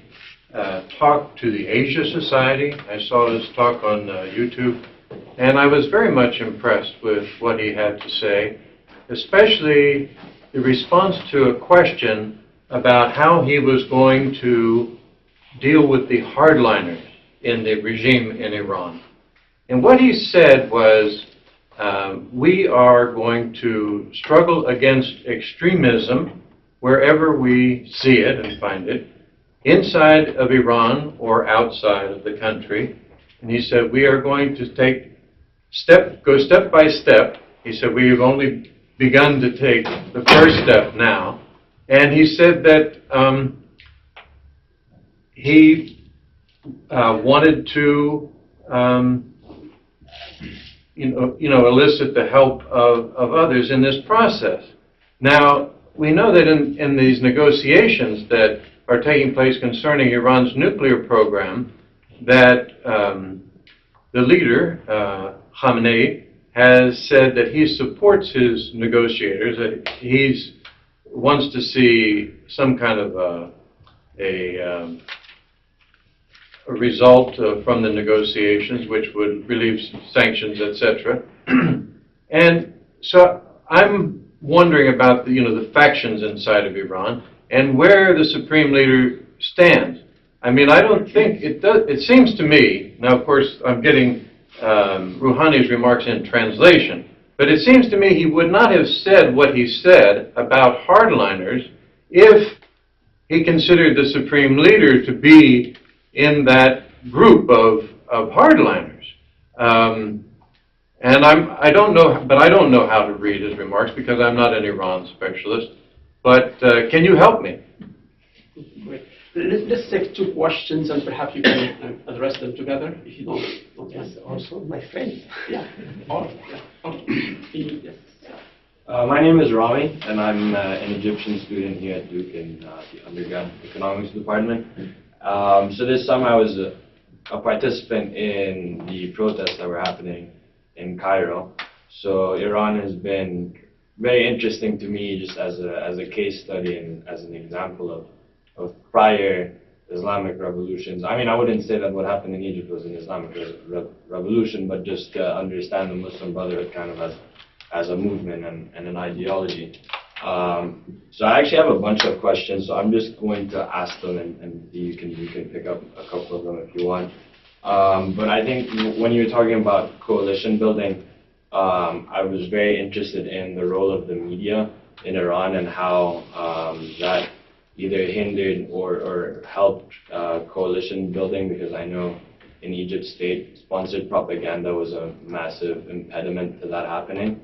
talk to the Asia Society. I saw his talk on YouTube, and I was very much impressed with what he had to say, especially the response to a question about how he was going to deal with the hardliners in the regime in Iran. And what he said was, we are going to struggle against extremism wherever we see it and find it, inside of Iran or outside of the country. And he said, we are going to go step by step. He said, we've only begun to take the first step now. And he said that he wanted to elicit the help of others in this process. Now, we know that in these negotiations that are taking place concerning Iran's nuclear program, that the leader, Khamenei, has said that he supports his negotiators, that he wants to see some kind of a result from the negotiations, which would relieve sanctions, etc. And so I'm wondering about the factions inside of Iran and where the supreme leader stands. I mean, I don't think it does. It seems to me, now of course I'm getting Rouhani's remarks in translation, but it seems to me he would not have said what he said about hardliners if he considered the supreme leader to be in that group of hardliners. And I don't know how to read his remarks because I'm not an Iran specialist. But can you help me? Great. Let's take two questions, and perhaps you can address them together if you don't. Yes, also my friend. Yeah. Yes. My name is Rami, and I'm an Egyptian student here at Duke in the undergrad economics department. So this summer I was a participant in the protests that were happening in Cairo. So Iran has been very interesting to me just as a case study and as an example of prior Islamic revolutions. I mean, I wouldn't say that what happened in Egypt was an Islamic revolution, but just to understand the Muslim Brotherhood kind of as a movement and an ideology. So I actually have a bunch of questions, so I'm just going to ask them, and you can pick up a couple of them if you want. But I think when you were talking about coalition building, I was very interested in the role of the media in Iran and how that either hindered or helped coalition building, because I know in Egypt state-sponsored propaganda was a massive impediment to that happening.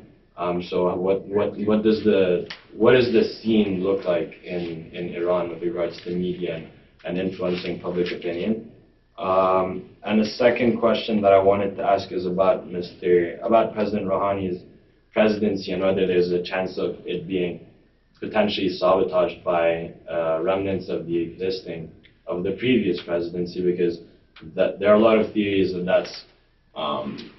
So what does the scene look like in Iran with regards to media and influencing public opinion? And the second question that I wanted to ask is about President Rouhani's presidency and whether there's a chance of it being potentially sabotaged by remnants of the previous presidency, because there are a lot of theories that that's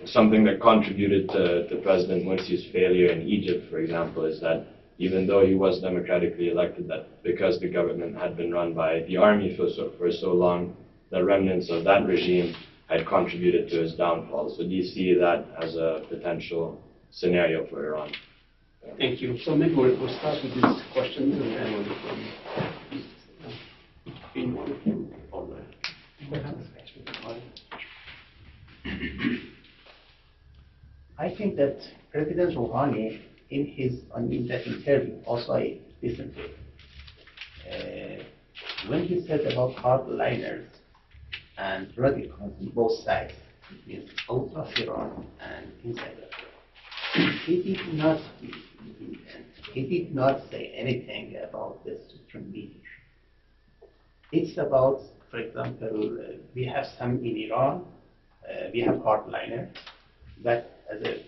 something that contributed to President Morsi's failure in Egypt, for example, is that even though he was democratically elected, that because the government had been run by the army for so long, the remnants of that regime had contributed to his downfall. So do you see that as a potential scenario for Iran? Thank you. So maybe we'll start with this question and then we'll between one of you or I think that President Rouhani, in that interview, also I listened to it, when he said about hardliners and radicals on both sides, it means out of Iran and inside of Iran, he did not say anything about the supreme leadership. It's about, for example, we have some in Iran, we have hardliners, but as a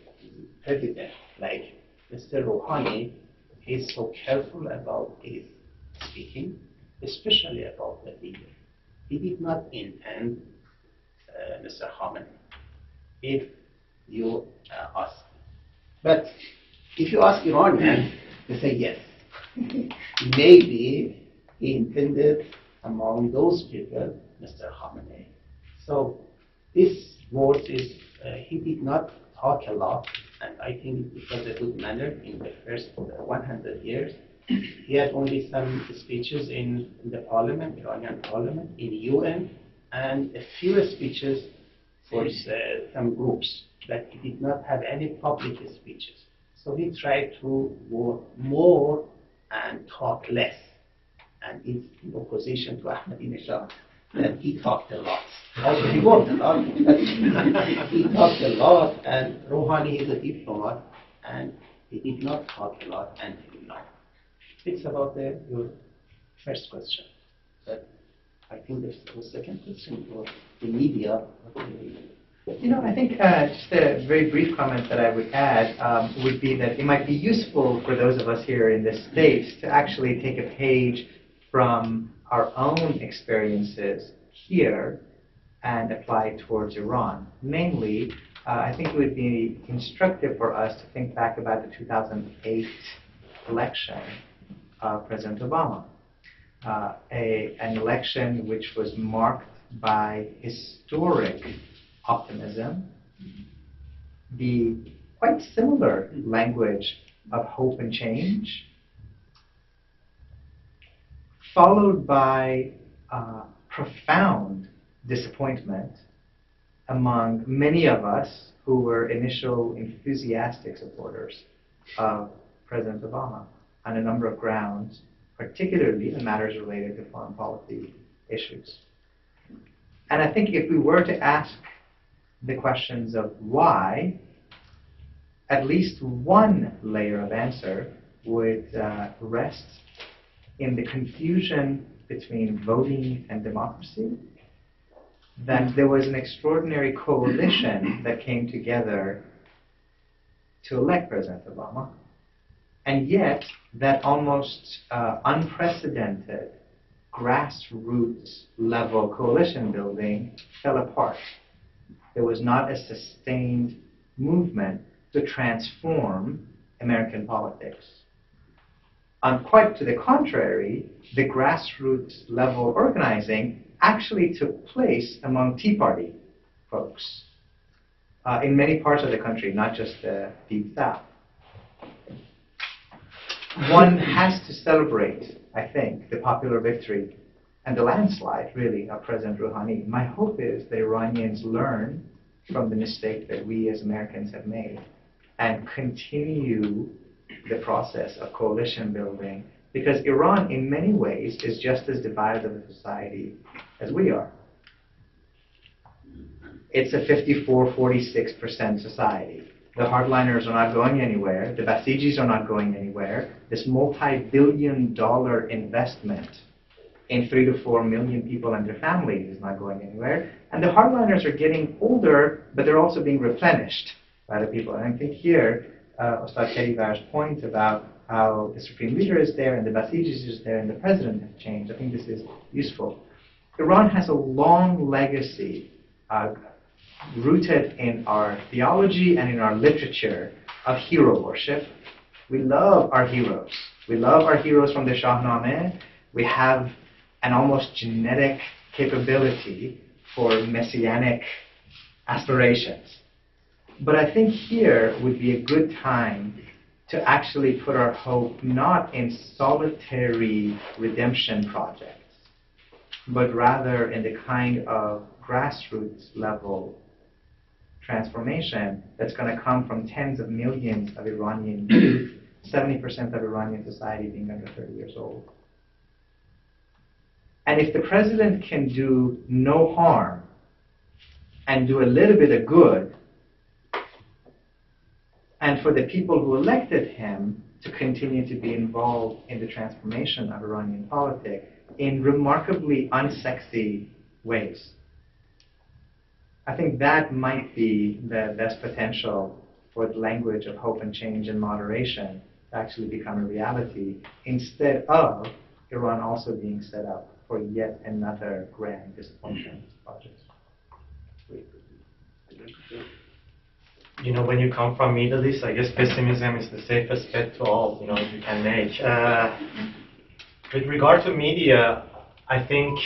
president like Mr. Rouhani, he's so careful about his speaking, especially about the leader. He did not intend Mr. Khamenei, if you ask. But if you ask Iranians, they say yes. Maybe he intended among those people Mr. Khamenei. So this word is, he did not talk a lot, and I think it was a good manner in the first 100 years. He had only some speeches in the parliament, Iranian parliament, in UN, and a few speeches for some groups, but he did not have any public speeches. So he tried to work more and talk less, and it's in opposition to Ahmadinejad. And he talked a lot. Also, he worked a lot. He talked a lot, and Rouhani is a diplomat, and he did not talk a lot until now. It's about your first question. But I think there's the second question for the media. You know, I think just a very brief comment that I would add would be that it might be useful for those of us here in the States to actually take a page from our own experiences here and apply it towards Iran. Namely, I think it would be instructive for us to think back about the 2008 election of President Obama. An election which was marked by historic optimism, the quite similar language of hope and change, followed by profound disappointment among many of us who were initial enthusiastic supporters of President Obama on a number of grounds, particularly in matters related to foreign policy issues. And I think if we were to ask the questions of why, at least one layer of answer would rest in the confusion between voting and democracy, that there was an extraordinary coalition that came together to elect President Obama, and yet that almost unprecedented grassroots level coalition building fell apart. There was not a sustained movement to transform American politics. Quite to the contrary, the grassroots level organizing actually took place among Tea Party folks in many parts of the country, not just the Deep South. One has to celebrate, I think, the popular victory and the landslide, really, of President Rouhani. My hope is the Iranians learn from the mistake that we as Americans have made and continue the process of coalition building, because Iran, in many ways, is just as divided of a society as we are. It's a 54-46% society. The hardliners are not going anywhere. The Basijis are not going anywhere. This multi-billion-dollar investment in 3 to 4 million people and their families is not going anywhere. And the hardliners are getting older, but they're also being replenished by the people. And I think here, Ustad Kadivar's point about how the supreme leader is there and the Basijis is there and the president has changed, I think this is useful. Iran has a long legacy rooted in our theology and in our literature of hero worship. We love our heroes. We love our heroes from the Shahnameh. We have an almost genetic capability for messianic aspirations. But I think here would be a good time to actually put our hope not in solitary redemption projects, but rather in the kind of grassroots level transformation that's going to come from tens of millions of Iranian youth, 70% of Iranian society being under 30 years old. And if the president can do no harm and do a little bit of good, and for the people who elected him to continue to be involved in the transformation of Iranian politics in remarkably unsexy ways, I think that might be the best potential for the language of hope and change and moderation to actually become a reality, instead of Iran also being set up for yet another grand disappointment project. You know, when you come from Middle East, I guess pessimism is the safest bet to all, you can make. With regard to media, I think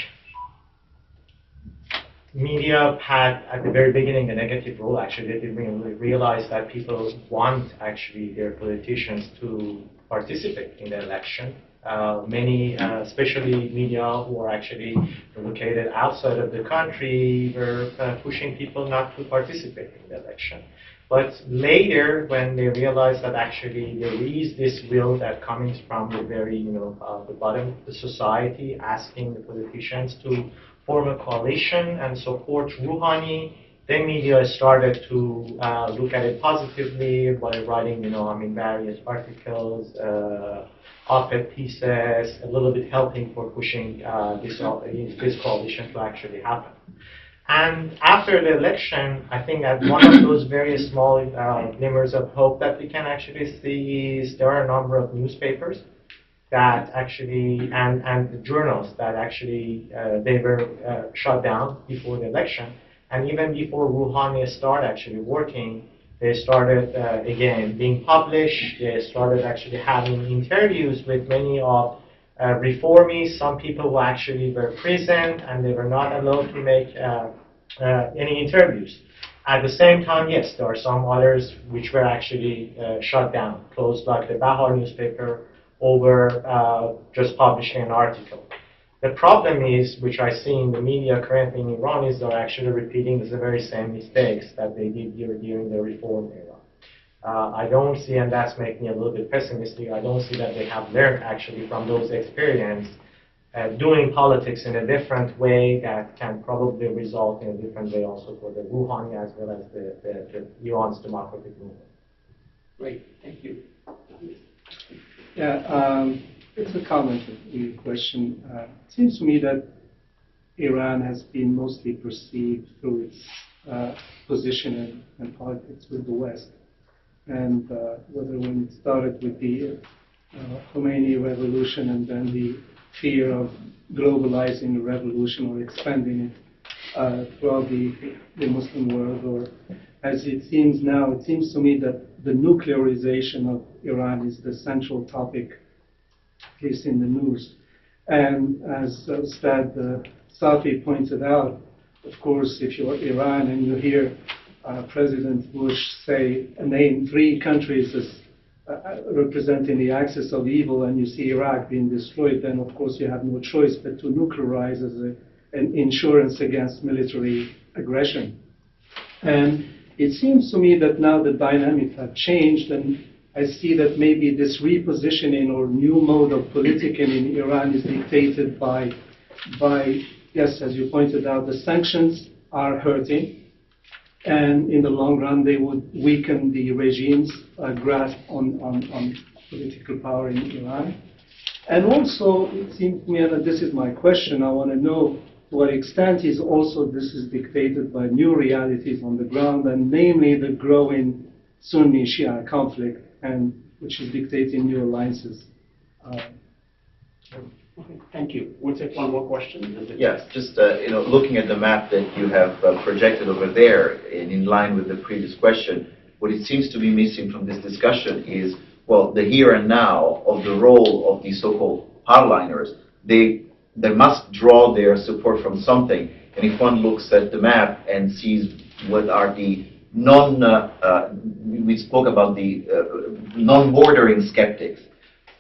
media had, at the very beginning, a negative role. Actually, they didn't really realize that people want, actually, their politicians to participate in the election. Many, especially media who are actually located outside of the country, were pushing people not to participate in the election. But later, when they realized that actually there is this will that comes from the very, the bottom of the society, asking the politicians to form a coalition and support Rouhani, then media started to look at it positively by writing, various articles, op-ed pieces, a little bit helping for pushing this coalition to actually happen. And after the election, I think that one of those very small glimmers of hope that we can actually see is there are a number of newspapers that actually, and the journals that actually, they were shut down before the election. And even before Rouhani started actually working, they started again being published. They started actually having interviews with many of reformists, some people who actually were present and they were not allowed to make any interviews. At the same time, yes, there are some others which were actually shut down, closed, like the Bahar newspaper, over just publishing an article. The problem is, which I see in the media currently in Iran, is they're actually repeating the very same mistakes that they did during the reform era. I don't see, and that's making me a little bit pessimistic, I don't see that they have learned actually from those experiences doing politics in a different way that can probably result in a different way also for the Rouhani as well as the Iran's democratic movement. Great, thank you. Yeah, it's a comment of your question. It seems to me that Iran has been mostly perceived through its position and politics with the West. And whether when it started with the Khomeini revolution and then the fear of globalizing the revolution or expanding it throughout the Muslim world, or as it seems now, it seems to me that the nuclearization of Iran is the central topic, at least in the news. And as Ustad Safi pointed out, of course, if you're Iran and you hear President Bush say, name 3 countries as representing the axis of evil, and you see Iraq being destroyed, then of course you have no choice but to nuclearize as an insurance against military aggression. And it seems to me that now the dynamics have changed, and I see that maybe this repositioning or new mode of politicking in Iran is dictated by, yes, as you pointed out, the sanctions are hurting, and in the long run they would weaken the regime's grasp on political power in Iran. And also, it seems to me, and this is my question, I want to know to what extent is also this is dictated by new realities on the ground, and namely the growing Sunni-Shia conflict, and which is dictating new alliances. Okay, thank you. We'll take one more question. Yes, just looking at the map that you have projected over there, and in line with the previous question, what it seems to be missing from this discussion is, well, the here and now of the role of these so-called hardliners. They must draw their support from something. And if one looks at the map and sees what are the we spoke about the non-bordering skeptics,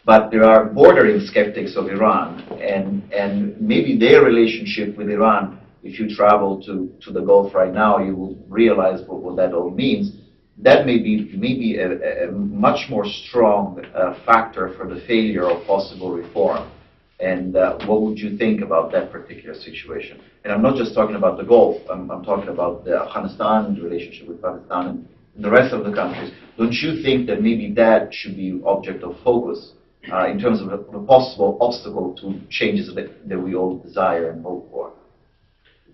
but there are bordering skeptics of Iran, and maybe their relationship with Iran, if you travel to the Gulf right now, you will realize what that all means. That may be a much more strong factor for the failure of possible reform. And what would you think about that particular situation? And I'm not just talking about the Gulf. I'm talking about the Afghanistan, the relationship with Pakistan, and the rest of the countries. Don't you think that maybe that should be object of focus in terms of a possible obstacle to changes that we all desire and hope for?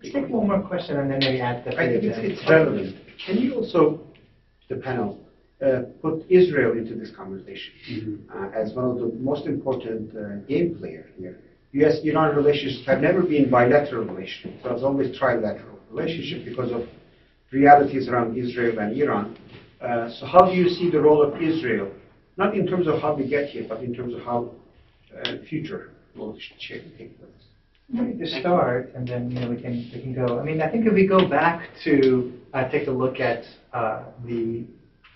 Let's take one more question and then maybe add the. I think it's relevant. Can you also, the panel, put Israel into this conversation as one of the most important game players here? U.S.-Iran relationships have never been bilateral relationships. It was always trilateral relationship because of realities around Israel and Iran. So how do you see the role of Israel, not in terms of how we get here, but in terms of how future will take place? Maybe to start, and then we can go. I mean, I think if we go back to take a look at the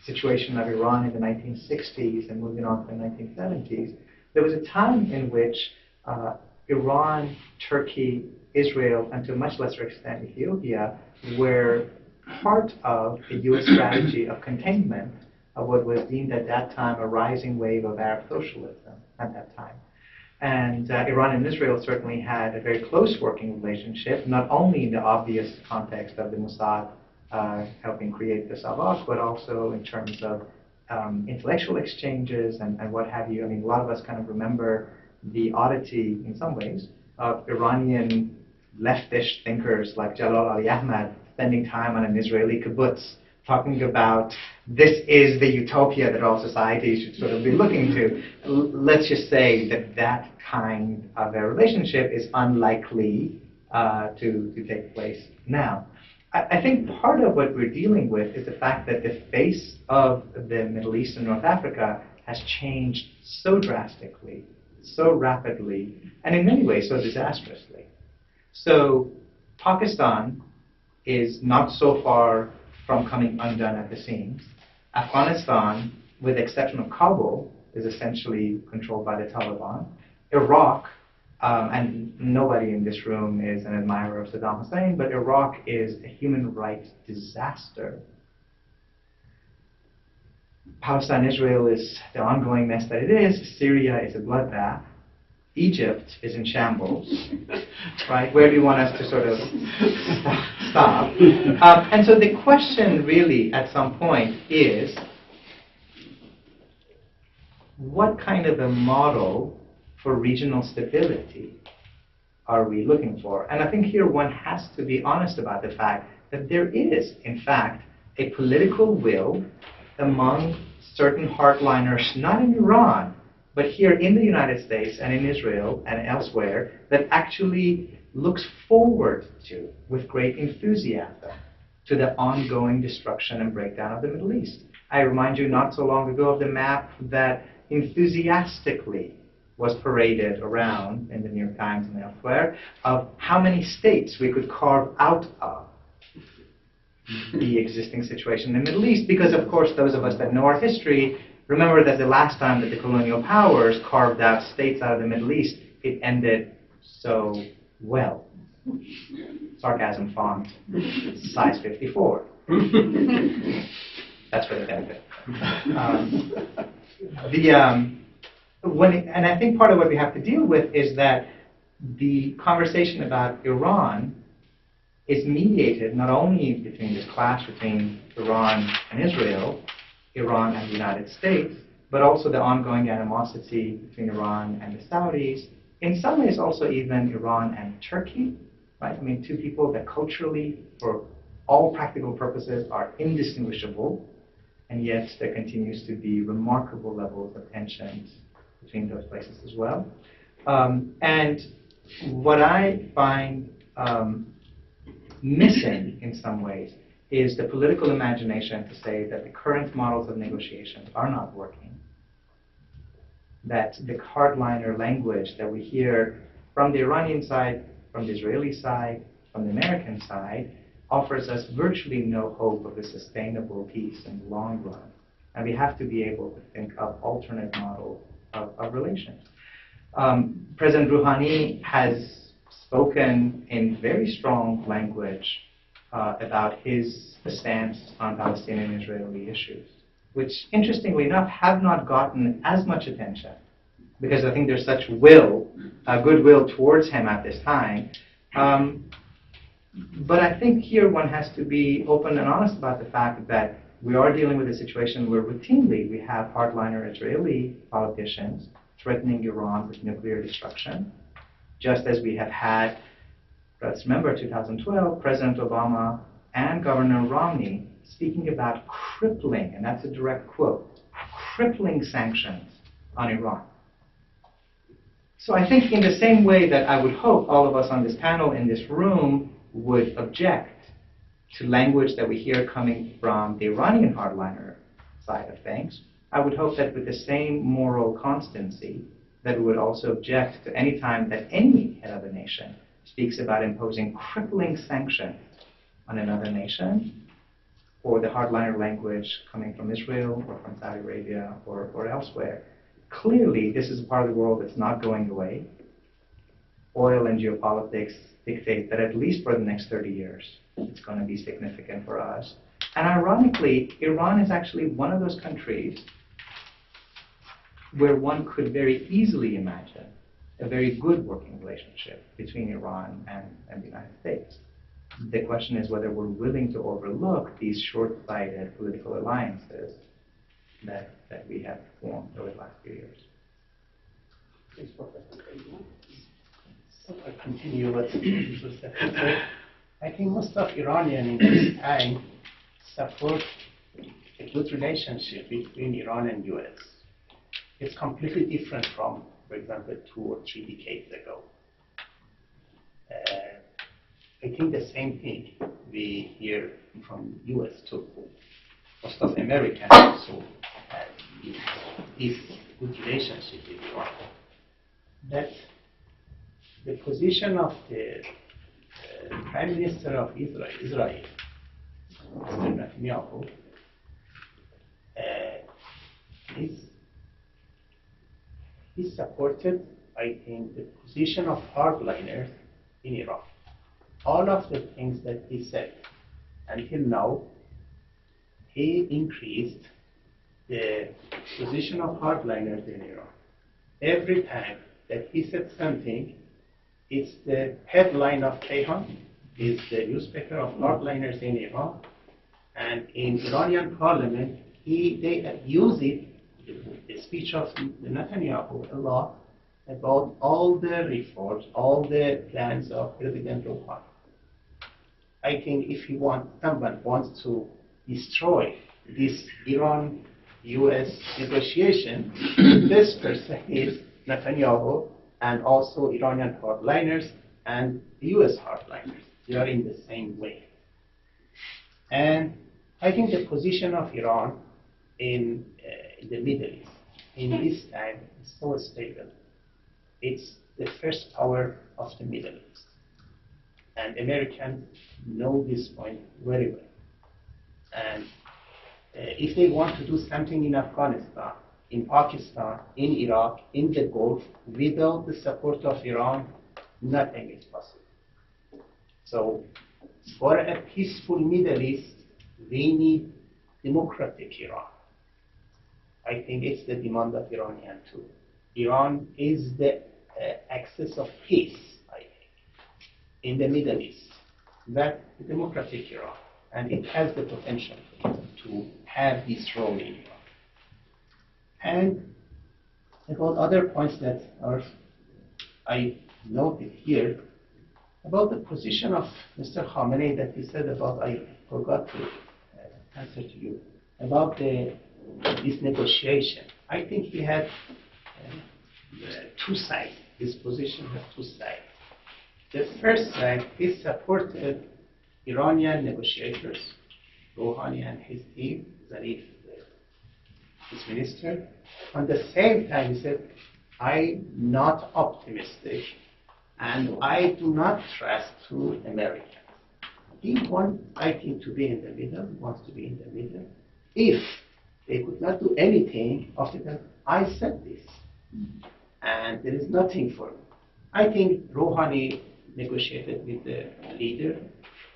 situation of Iran in the 1960s and moving on to the 1970s, there was a time in which Iran, Turkey, Israel, and to a much lesser extent Ethiopia, were part of the U.S. strategy of containment of what was deemed at that time a rising wave of Arab socialism at that time. And Iran and Israel certainly had a very close working relationship, not only in the obvious context of the Mossad helping create the Savak, but also in terms of intellectual exchanges and what have you. I mean, a lot of us kind of remember the oddity, in some ways, of Iranian leftish thinkers like Jalal Ali Ahmad spending time on an Israeli kibbutz, talking about this is the utopia that all societies should sort of be looking to. Let's just say that that kind of a relationship is unlikely to take place now. I think part of what we're dealing with is the fact that the face of the Middle East and North Africa has changed so drastically, so rapidly, and in many ways so disastrously. So Pakistan is not so far from coming undone at the seams. Afghanistan, with the exception of Kabul, is essentially controlled by the Taliban. Iraq, and nobody in this room is an admirer of Saddam Hussein, but Iraq is a human rights disaster. Palestine, Israel is the ongoing mess that it is. Syria is a bloodbath. Egypt is in shambles, right? Where do you want us to sort of stop? And so the question really at some point is, what kind of a model for regional stability are we looking for? And I think here one has to be honest about the fact that there is, in fact, a political will among certain hardliners, not in Iran, but here in the United States and in Israel and elsewhere, that actually looks forward to, with great enthusiasm, to the ongoing destruction and breakdown of the Middle East. I remind you not so long ago of the map that enthusiastically was paraded around in the New York Times and elsewhere of how many states we could carve out of the existing situation in the Middle East, because of course those of us that know our history remember that the last time that the colonial powers carved out states out of the Middle East, it ended so well. Sarcasm font, size 54. That's for the benefit. And I think part of what we have to deal with is that the conversation about Iran is mediated not only between this clash between Iran and Israel, Iran and the United States, but also the ongoing animosity between Iran and the Saudis, in some ways also even Iran and Turkey, right? I mean, two people that culturally, for all practical purposes, are indistinguishable, and yet there continues to be remarkable levels of tensions between those places as well. And what I find missing in some ways is the political imagination to say that the current models of negotiation are not working, that the hardliner language that we hear from the Iranian side, from the Israeli side, from the American side, offers us virtually no hope of a sustainable peace in the long run. And we have to be able to think of alternate models of relations. President Rouhani has spoken in very strong language about his stance on Palestinian-Israeli issues, which, interestingly enough, have not gotten as much attention, because I think there's such goodwill towards him at this time. But I think here one has to be open and honest about the fact that we are dealing with a situation where routinely we have hardliner Israeli politicians threatening Iran with nuclear destruction, just as we have had, let's remember 2012, President Obama and Governor Romney speaking about crippling, and that's a direct quote, crippling sanctions on Iran. So I think in the same way that I would hope all of us on this panel in this room would object to language that we hear coming from the Iranian hardliner side of things, I would hope that with the same moral constancy that we would also object to any time that any head of a nation speaks about imposing crippling sanctions on another nation, or the hardliner language coming from Israel or from Saudi Arabia or elsewhere. Clearly, this is a part of the world that's not going away. Oil and geopolitics dictate that at least for the next 30 years, it's going to be significant for us. And ironically, Iran is actually one of those countries where one could very easily imagine a very good working relationship between Iran and the United States. The question is whether we're willing to overlook these short-sighted political alliances that we have formed over the last few years. Please, Professor. So I continue what you said. I think most of Iranians in this time support a good relationship between Iran and US. It's completely different from, for example, 2 or 3 decades ago. I think the same thing we hear from US too. Most of Americans also have this good relationship with Iran. That the position of the Prime Minister of Israel, Mr. Netanyahu, he supported, I think, the position of hardliners in Iran. All of the things that he said until now, he increased the position of hardliners in Iran. Every time that he said something, it's the headline of Tehran, is the newspaper of hardliners in Iran, and in Iranian parliament, they use it, the speech of Netanyahu, a lot about all the reforms, all the plans of President Rouhani. I think if someone wants to destroy this Iran-US negotiation, this person is Netanyahu, and also Iranian hardliners and US hardliners. They are in the same way. And I think the position of Iran in the Middle East in this time is so stable. It's the first power of the Middle East. And Americans know this point very well. And if they want to do something in Afghanistan, in Pakistan, in Iraq, in the Gulf, without the support of Iran, nothing is possible. So for a peaceful Middle East, we need democratic Iran. I think it's the demand of Iranian too. Iran is the axis of peace, I think, in the Middle East. That democratic Iran, and it has the potential to have this role in Iran. And about other points that I noted here, about the position of Mr. Khamenei that you said about, I forgot to answer to you, about this negotiation. I think he had two sides. His position has two sides. The first side, he supported Iranian negotiators, Rouhani and his team, Zarif, his minister. On the same time, he said, I'm not optimistic and I do not trust to Americans. He wants, I think, to be in the middle, wants to be in the middle. If they could not do anything after that, I said this, and there is nothing for me. I think Rouhani negotiated with the leader,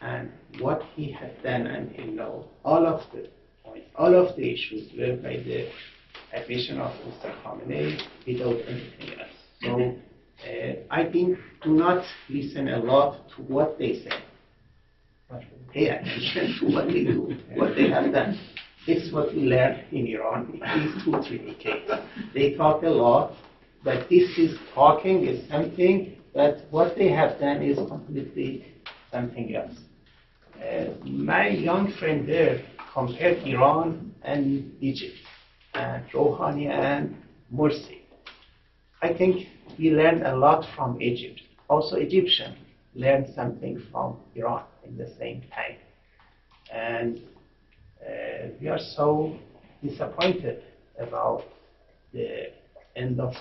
and what he had done until now, all of the points, all of the issues were by the admission of Mr. Khamenei without anything else. So I think do not listen a lot to what they say. Pay attention to what they do, what they have done. This is what we learned in Iran in these 2-3 decades. They talk a lot, but this is talking is something that what they have done is completely something else. My young friend there compared Iran and Egypt, and Rouhani and Morsi. I think we learned a lot from Egypt. Also Egyptians learned something from Iran in the same time. And we are so disappointed about the end of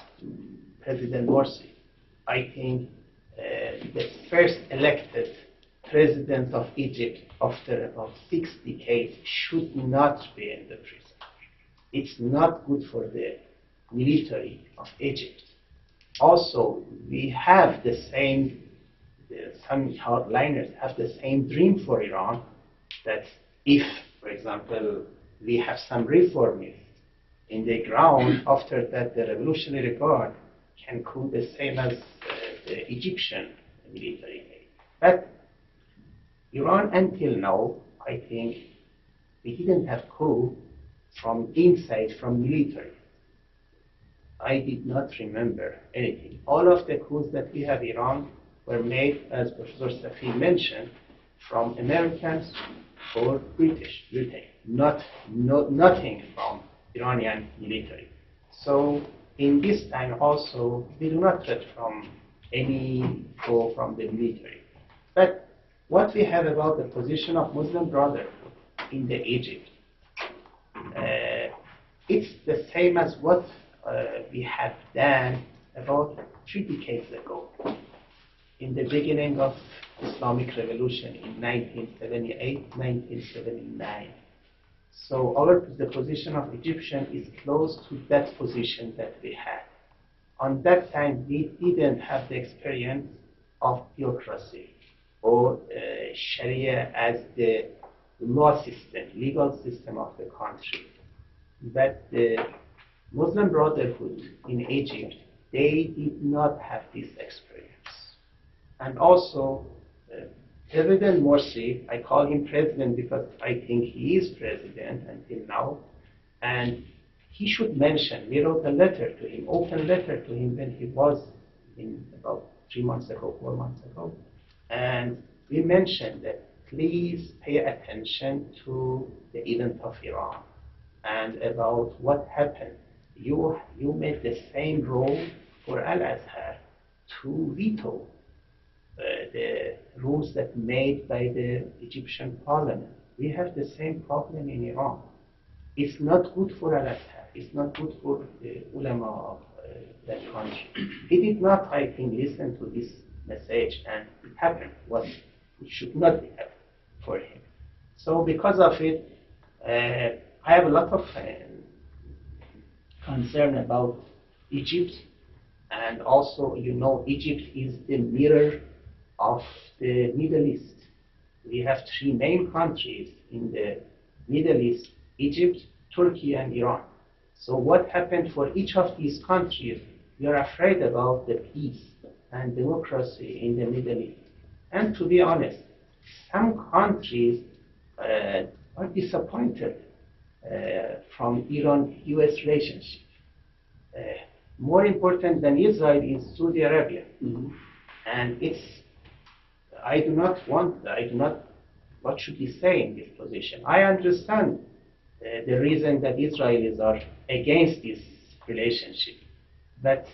President Morsi. I think the first elected president of Egypt after about 6 decades should not be in the prison. It's not good for the military of Egypt. Also, we have the same, some hardliners have the same dream for Iran, that if, for example, we have some reformists in the ground, after that the Revolutionary Guard can coup the same as the Egyptian military. But Iran until now, I think, we didn't have coup from inside, from military. I did not remember anything. All of the coups that we have in Iran were made, as Professor Safi mentioned, from Americans or Britain, nothing from Iranian military. So in this time also, we do not threat from any coup from the military. But what we have about the position of Muslim Brotherhood in the Egypt, it's the same as what we have done about 3 decades ago, in the beginning of Islamic Revolution in 1978, 1979. So the position of Egyptian is close to that position that we had. On that time, we didn't have the experience of theocracy or Sharia as the law system, legal system of the country. But the Muslim Brotherhood in Egypt, they did not have this experience. And also, President Morsi, I call him president because I think he is president until now, and he should mention, we wrote a letter to him, open letter to him when he was in about 3 months ago, 4 months ago, and we mentioned that please pay attention to the event of Iran and about what happened. You made the same role for Al-Azhar to veto the rules that made by the Egyptian parliament. We have the same problem in Iran. It's not good for Al-Azhar. It's not good for the ulama of that country. He did not, I think, listen to this message, and it happened what it should not be happened for him. So because of it, I have a lot of concern about Egypt, and also, you know, Egypt is the mirror of the Middle East. We have three main countries in the Middle East: Egypt, Turkey, and Iran. So what happened for each of these countries? We are afraid about the peace and democracy in the Middle East. And to be honest, some countries are disappointed from Iran-US relationship. More important than Israel is Saudi Arabia. And what should we say in this position? I understand the reason that Israelis are against this relationship. But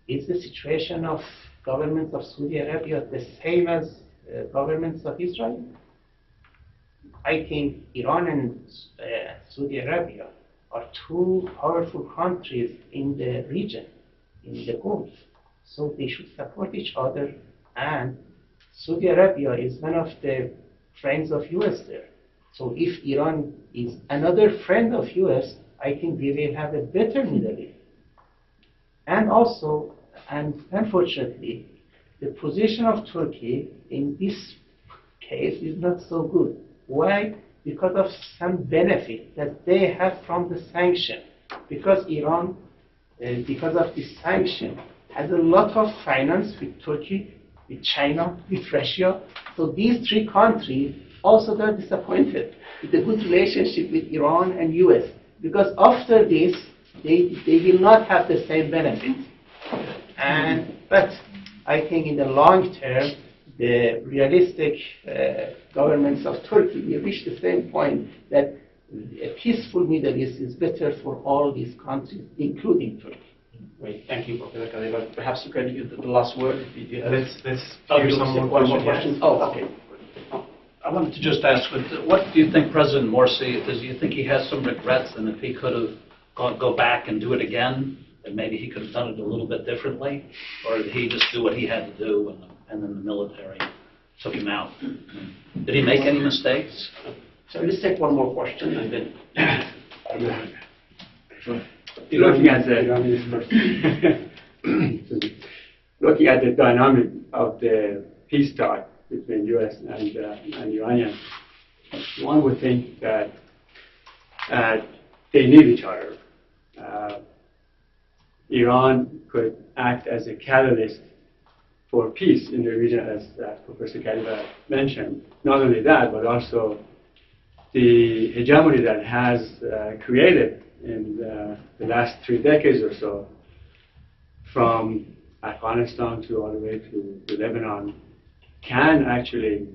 is the situation of governments of Saudi Arabia the same as governments of Israel? I think Iran and Saudi Arabia are two powerful countries in the region, in the Gulf. So they should support each other. And Saudi Arabia is one of the friends of US there. So if Iran is another friend of US, I think we will have a better Middle East. And also, and unfortunately, the position of Turkey in this case is not so good. Why? Because of some benefit that they have from the sanction. Because Iran, because of this sanction, has a lot of finance with Turkey, with China, with Russia. So these three countries also got disappointed with the good relationship with Iran and US. Because after this, they will not have the same benefits. But I think in the long term, the realistic governments of Turkey will reach the same point that a peaceful Middle East is better for all these countries, including Turkey. Great, thank you, Professor Kadivar. Perhaps you can give the last word. Let's hear some more questions. Oh, okay. I wanted to just ask, what do you think President Morsi, do you think he has some regrets, and if he could have go back and do it again, and maybe he could have done it a little bit differently, or did he just do what he had to do and then the military took him out? Did he make any mistakes? So let's take one more question and then... Looking at looking at the dynamic of the peace talk between U.S. and Iranian, one would think that they need each other. Iran could act as a catalyst for peace in the region, as Professor Kadivar mentioned. Not only that, but also the hegemony that has created in the last 3 decades or so, from Afghanistan to all the way to Lebanon, can actually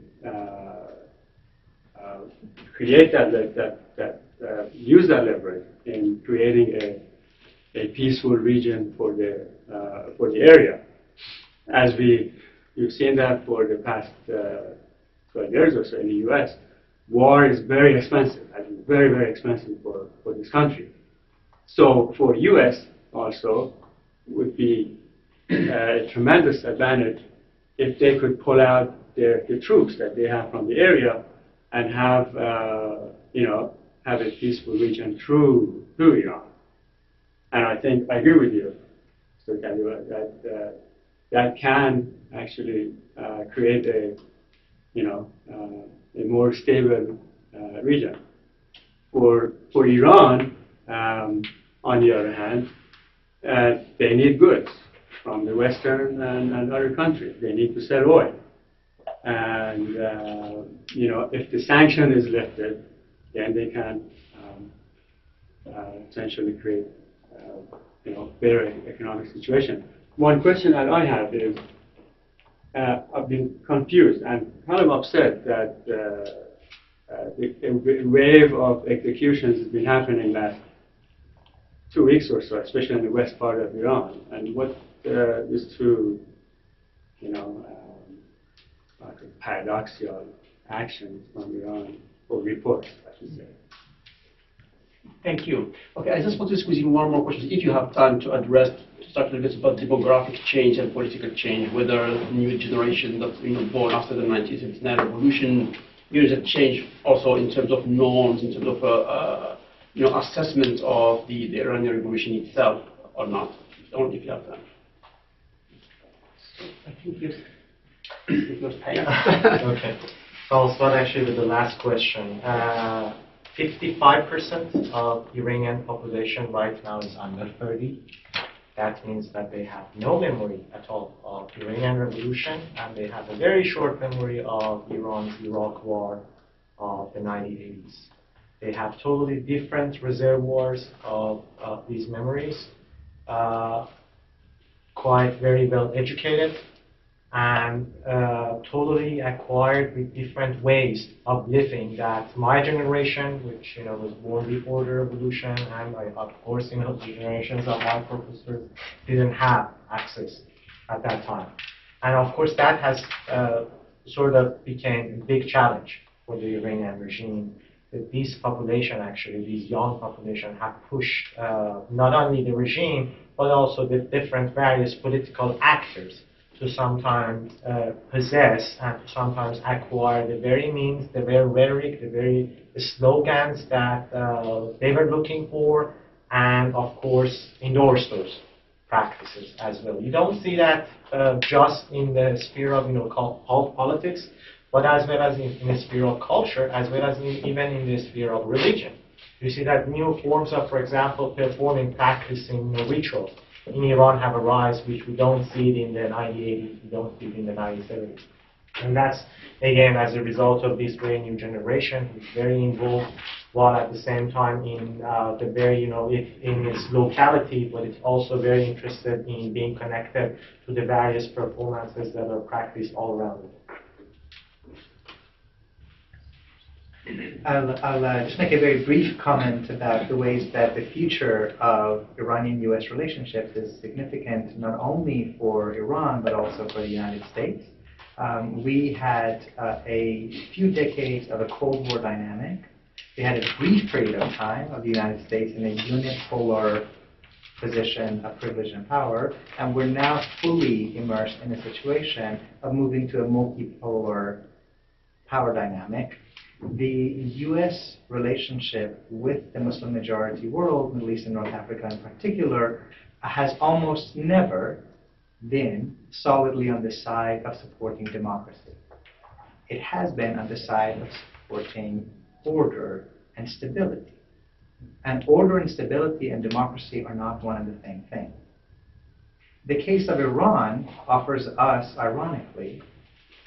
create use that leverage in creating a peaceful region for the area. As you've seen that for the past 12 years or so in the U.S., war is very expensive, very, very expensive for this country. So for U.S. also would be a tremendous advantage if they could pull out the troops that they have from the area and have have a peaceful region through Iran. And I think I agree with you, Mr. Kadivar, that that can actually create a more stable region. For Iran, on the other hand, they need goods from the Western and other countries. They need to sell oil. And if the sanction is lifted, then they can essentially create better economic situation. One question that I have is, I've been confused and kind of upset that a wave of executions has been happening last 2 weeks or so, especially in the west part of Iran. And what is through, like a paradoxical actions from Iran, or reports, I should say. Thank you. Okay, I just want to squeeze in one more question. If you have time to address, to talk a little bit about demographic change and political change, whether the new generation that's born after the 1979 revolution, there is a change also in terms of norms, in terms of assessment of the Iranian Revolution itself or not. I don't know if you have that. I think it was time. Okay. So I'll start actually with the last question. 55% of Iranian population right now is under 30. That means that they have no memory at all of the Iranian Revolution, and they have a very short memory of Iran's Iraq War of the 1980s. They have totally different reservoirs of these memories, quite very well educated, and totally acquired with different ways of living that my generation, which was born before the revolution, and of course the generations of my professors didn't have access at that time. And of course that has sort of became a big challenge for the Iranian regime. That these population, actually, these young population, have pushed not only the regime but also the different various political actors to sometimes possess and to sometimes acquire the very means, the very rhetoric, the very slogans that they were looking for, and of course endorse those practices as well. You don't see that just in the sphere of politics, but as well as in the sphere of culture, as well as even in the sphere of religion. You see that new forms of, for example, performing, practicing rituals in Iran have arisen, which we don't see it in the 1980s, we don't see it in the 1970s. And that's, again, as a result of this very new generation who's very involved, while at the same time in the very, in its locality, but it's also very interested in being connected to the various performances that are practiced all around it. I'll just make a very brief comment about the ways that the future of Iranian-U.S. relationships is significant not only for Iran but also for the United States. We had a few decades of a Cold War dynamic. We had a brief period of time of the United States in a unipolar position of privilege and power, and we're now fully immersed in a situation of moving to a multipolar power dynamic. The U.S. relationship with the Muslim majority world, Middle East and North Africa in particular, has almost never been solidly on the side of supporting democracy. It has been on the side of supporting order and stability. And order and stability and democracy are not one and the same thing. The case of Iran offers us, ironically,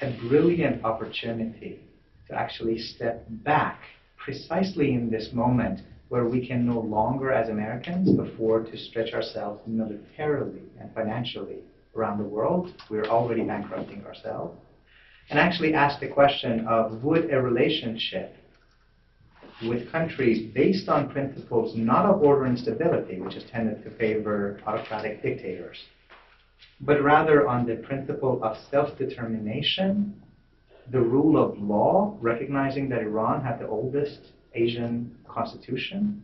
a brilliant opportunity to actually step back precisely in this moment where we can no longer, as Americans, afford to stretch ourselves militarily and financially around the world. We're already bankrupting ourselves. And actually ask the question of, would a relationship with countries based on principles not of order and stability, which has tended to favor autocratic dictators, but rather on the principle of self-determination, the rule of law, recognizing that Iran had the oldest Asian constitution,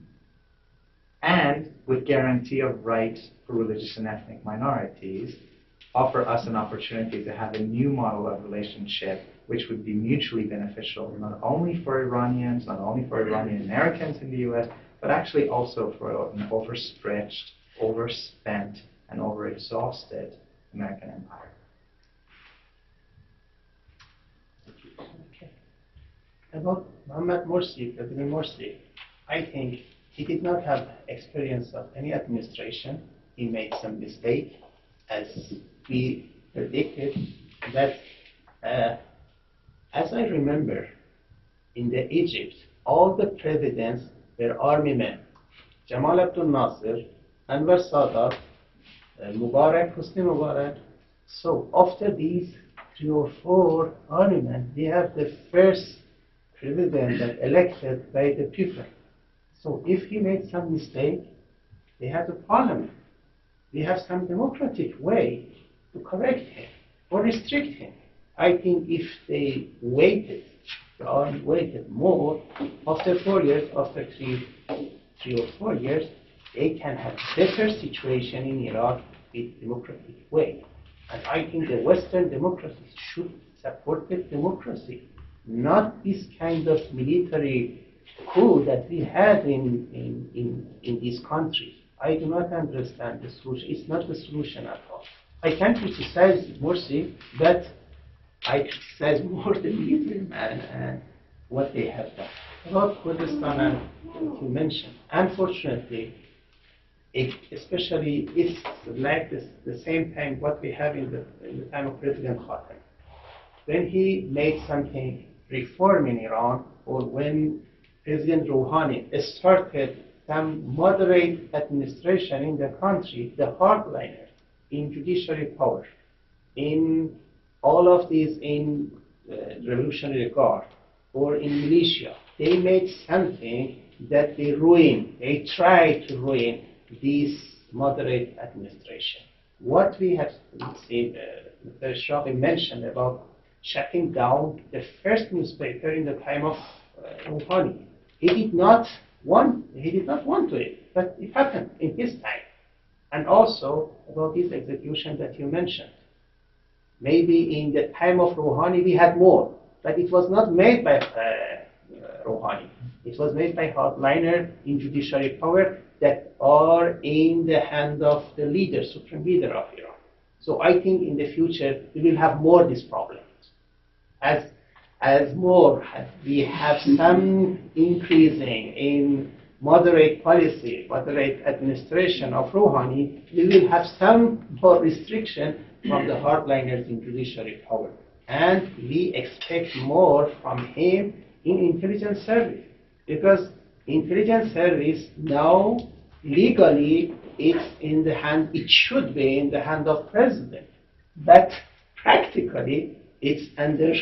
and with guarantee of rights for religious and ethnic minorities, offer us an opportunity to have a new model of relationship which would be mutually beneficial not only for Iranians, not only for Iranian Americans in the US, but actually also for an overstretched, overspent, and overexhausted American empire. About President Morsi, I think he did not have experience of any administration. He made some mistake, as we predicted. That, as I remember, in the Egypt, all the presidents were army men. Jamal Abdel Nasser, Anwar Sadat, Mubarak, Hosni Mubarak. So after these 3 or 4 army men, we have the first president that elected by the people. So if he made some mistake, they have a parliament. We have some democratic way to correct him or restrict him. I think if they waited, the army waited more, after 4 years, after 3 or 4 years, they can have better situation in Iraq with democratic way. And I think the Western democracies should support the democracy, not this kind of military coup that we had in these countries. I do not understand the solution. It's not the solution at all. I can criticize Morsi, but I criticize more the leaderman and what they have done. About Kurdistan and what you mentioned, unfortunately, especially it's like this, the same time what we have in the time of President Rouhani. When he made something reform in Iran, or when President Rouhani started some moderate administration in the country, the hardliner in judiciary power, in all of these in Revolutionary Guard or in militia, they made something that they tried to ruin this moderate administration. What we have seen, Mr. Eshraghi mentioned about shutting down the first newspaper in the time of Rouhani. He did not want to it, but it happened in his time. And also about this execution that you mentioned. Maybe in the time of Rouhani we had more, but it was not made by Rouhani. It was made by hardliner in judiciary power that are in the hand of the leader, supreme leader of Iran. So I think in the future we will have more these problems. As more we have some increasing in moderate policy, moderate administration of Rouhani, we will have some more restriction from the hardliners in judiciary power. And we expect more from him in intelligence service, because intelligence service now legally it should be in the hand of president, but practically it's under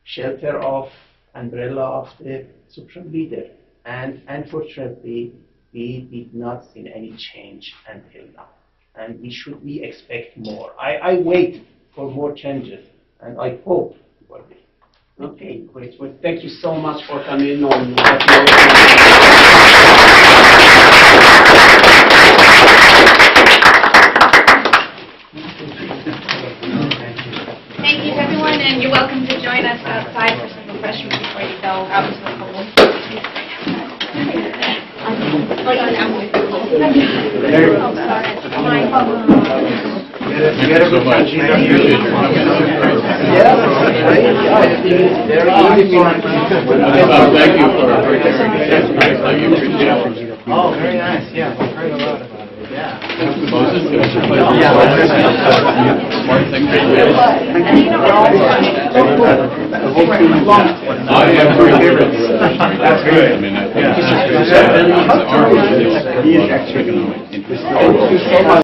shelter of umbrella of the supreme leader. And unfortunately, we did not see any change until now. And we expect more. I wait for more changes, and I hope for this. Okay, great. Well, thank you so much for coming on. Thank you, everyone, and you're welcome to join us outside for some refreshments before you go out into the cold. Thank you so much. Appreciate your coming. Thank you for Oh, very nice. Yeah, I've heard a lot about it. Yeah. Moses, it was a pleasure. I am very good. That's good. I mean, I think this is economic interest.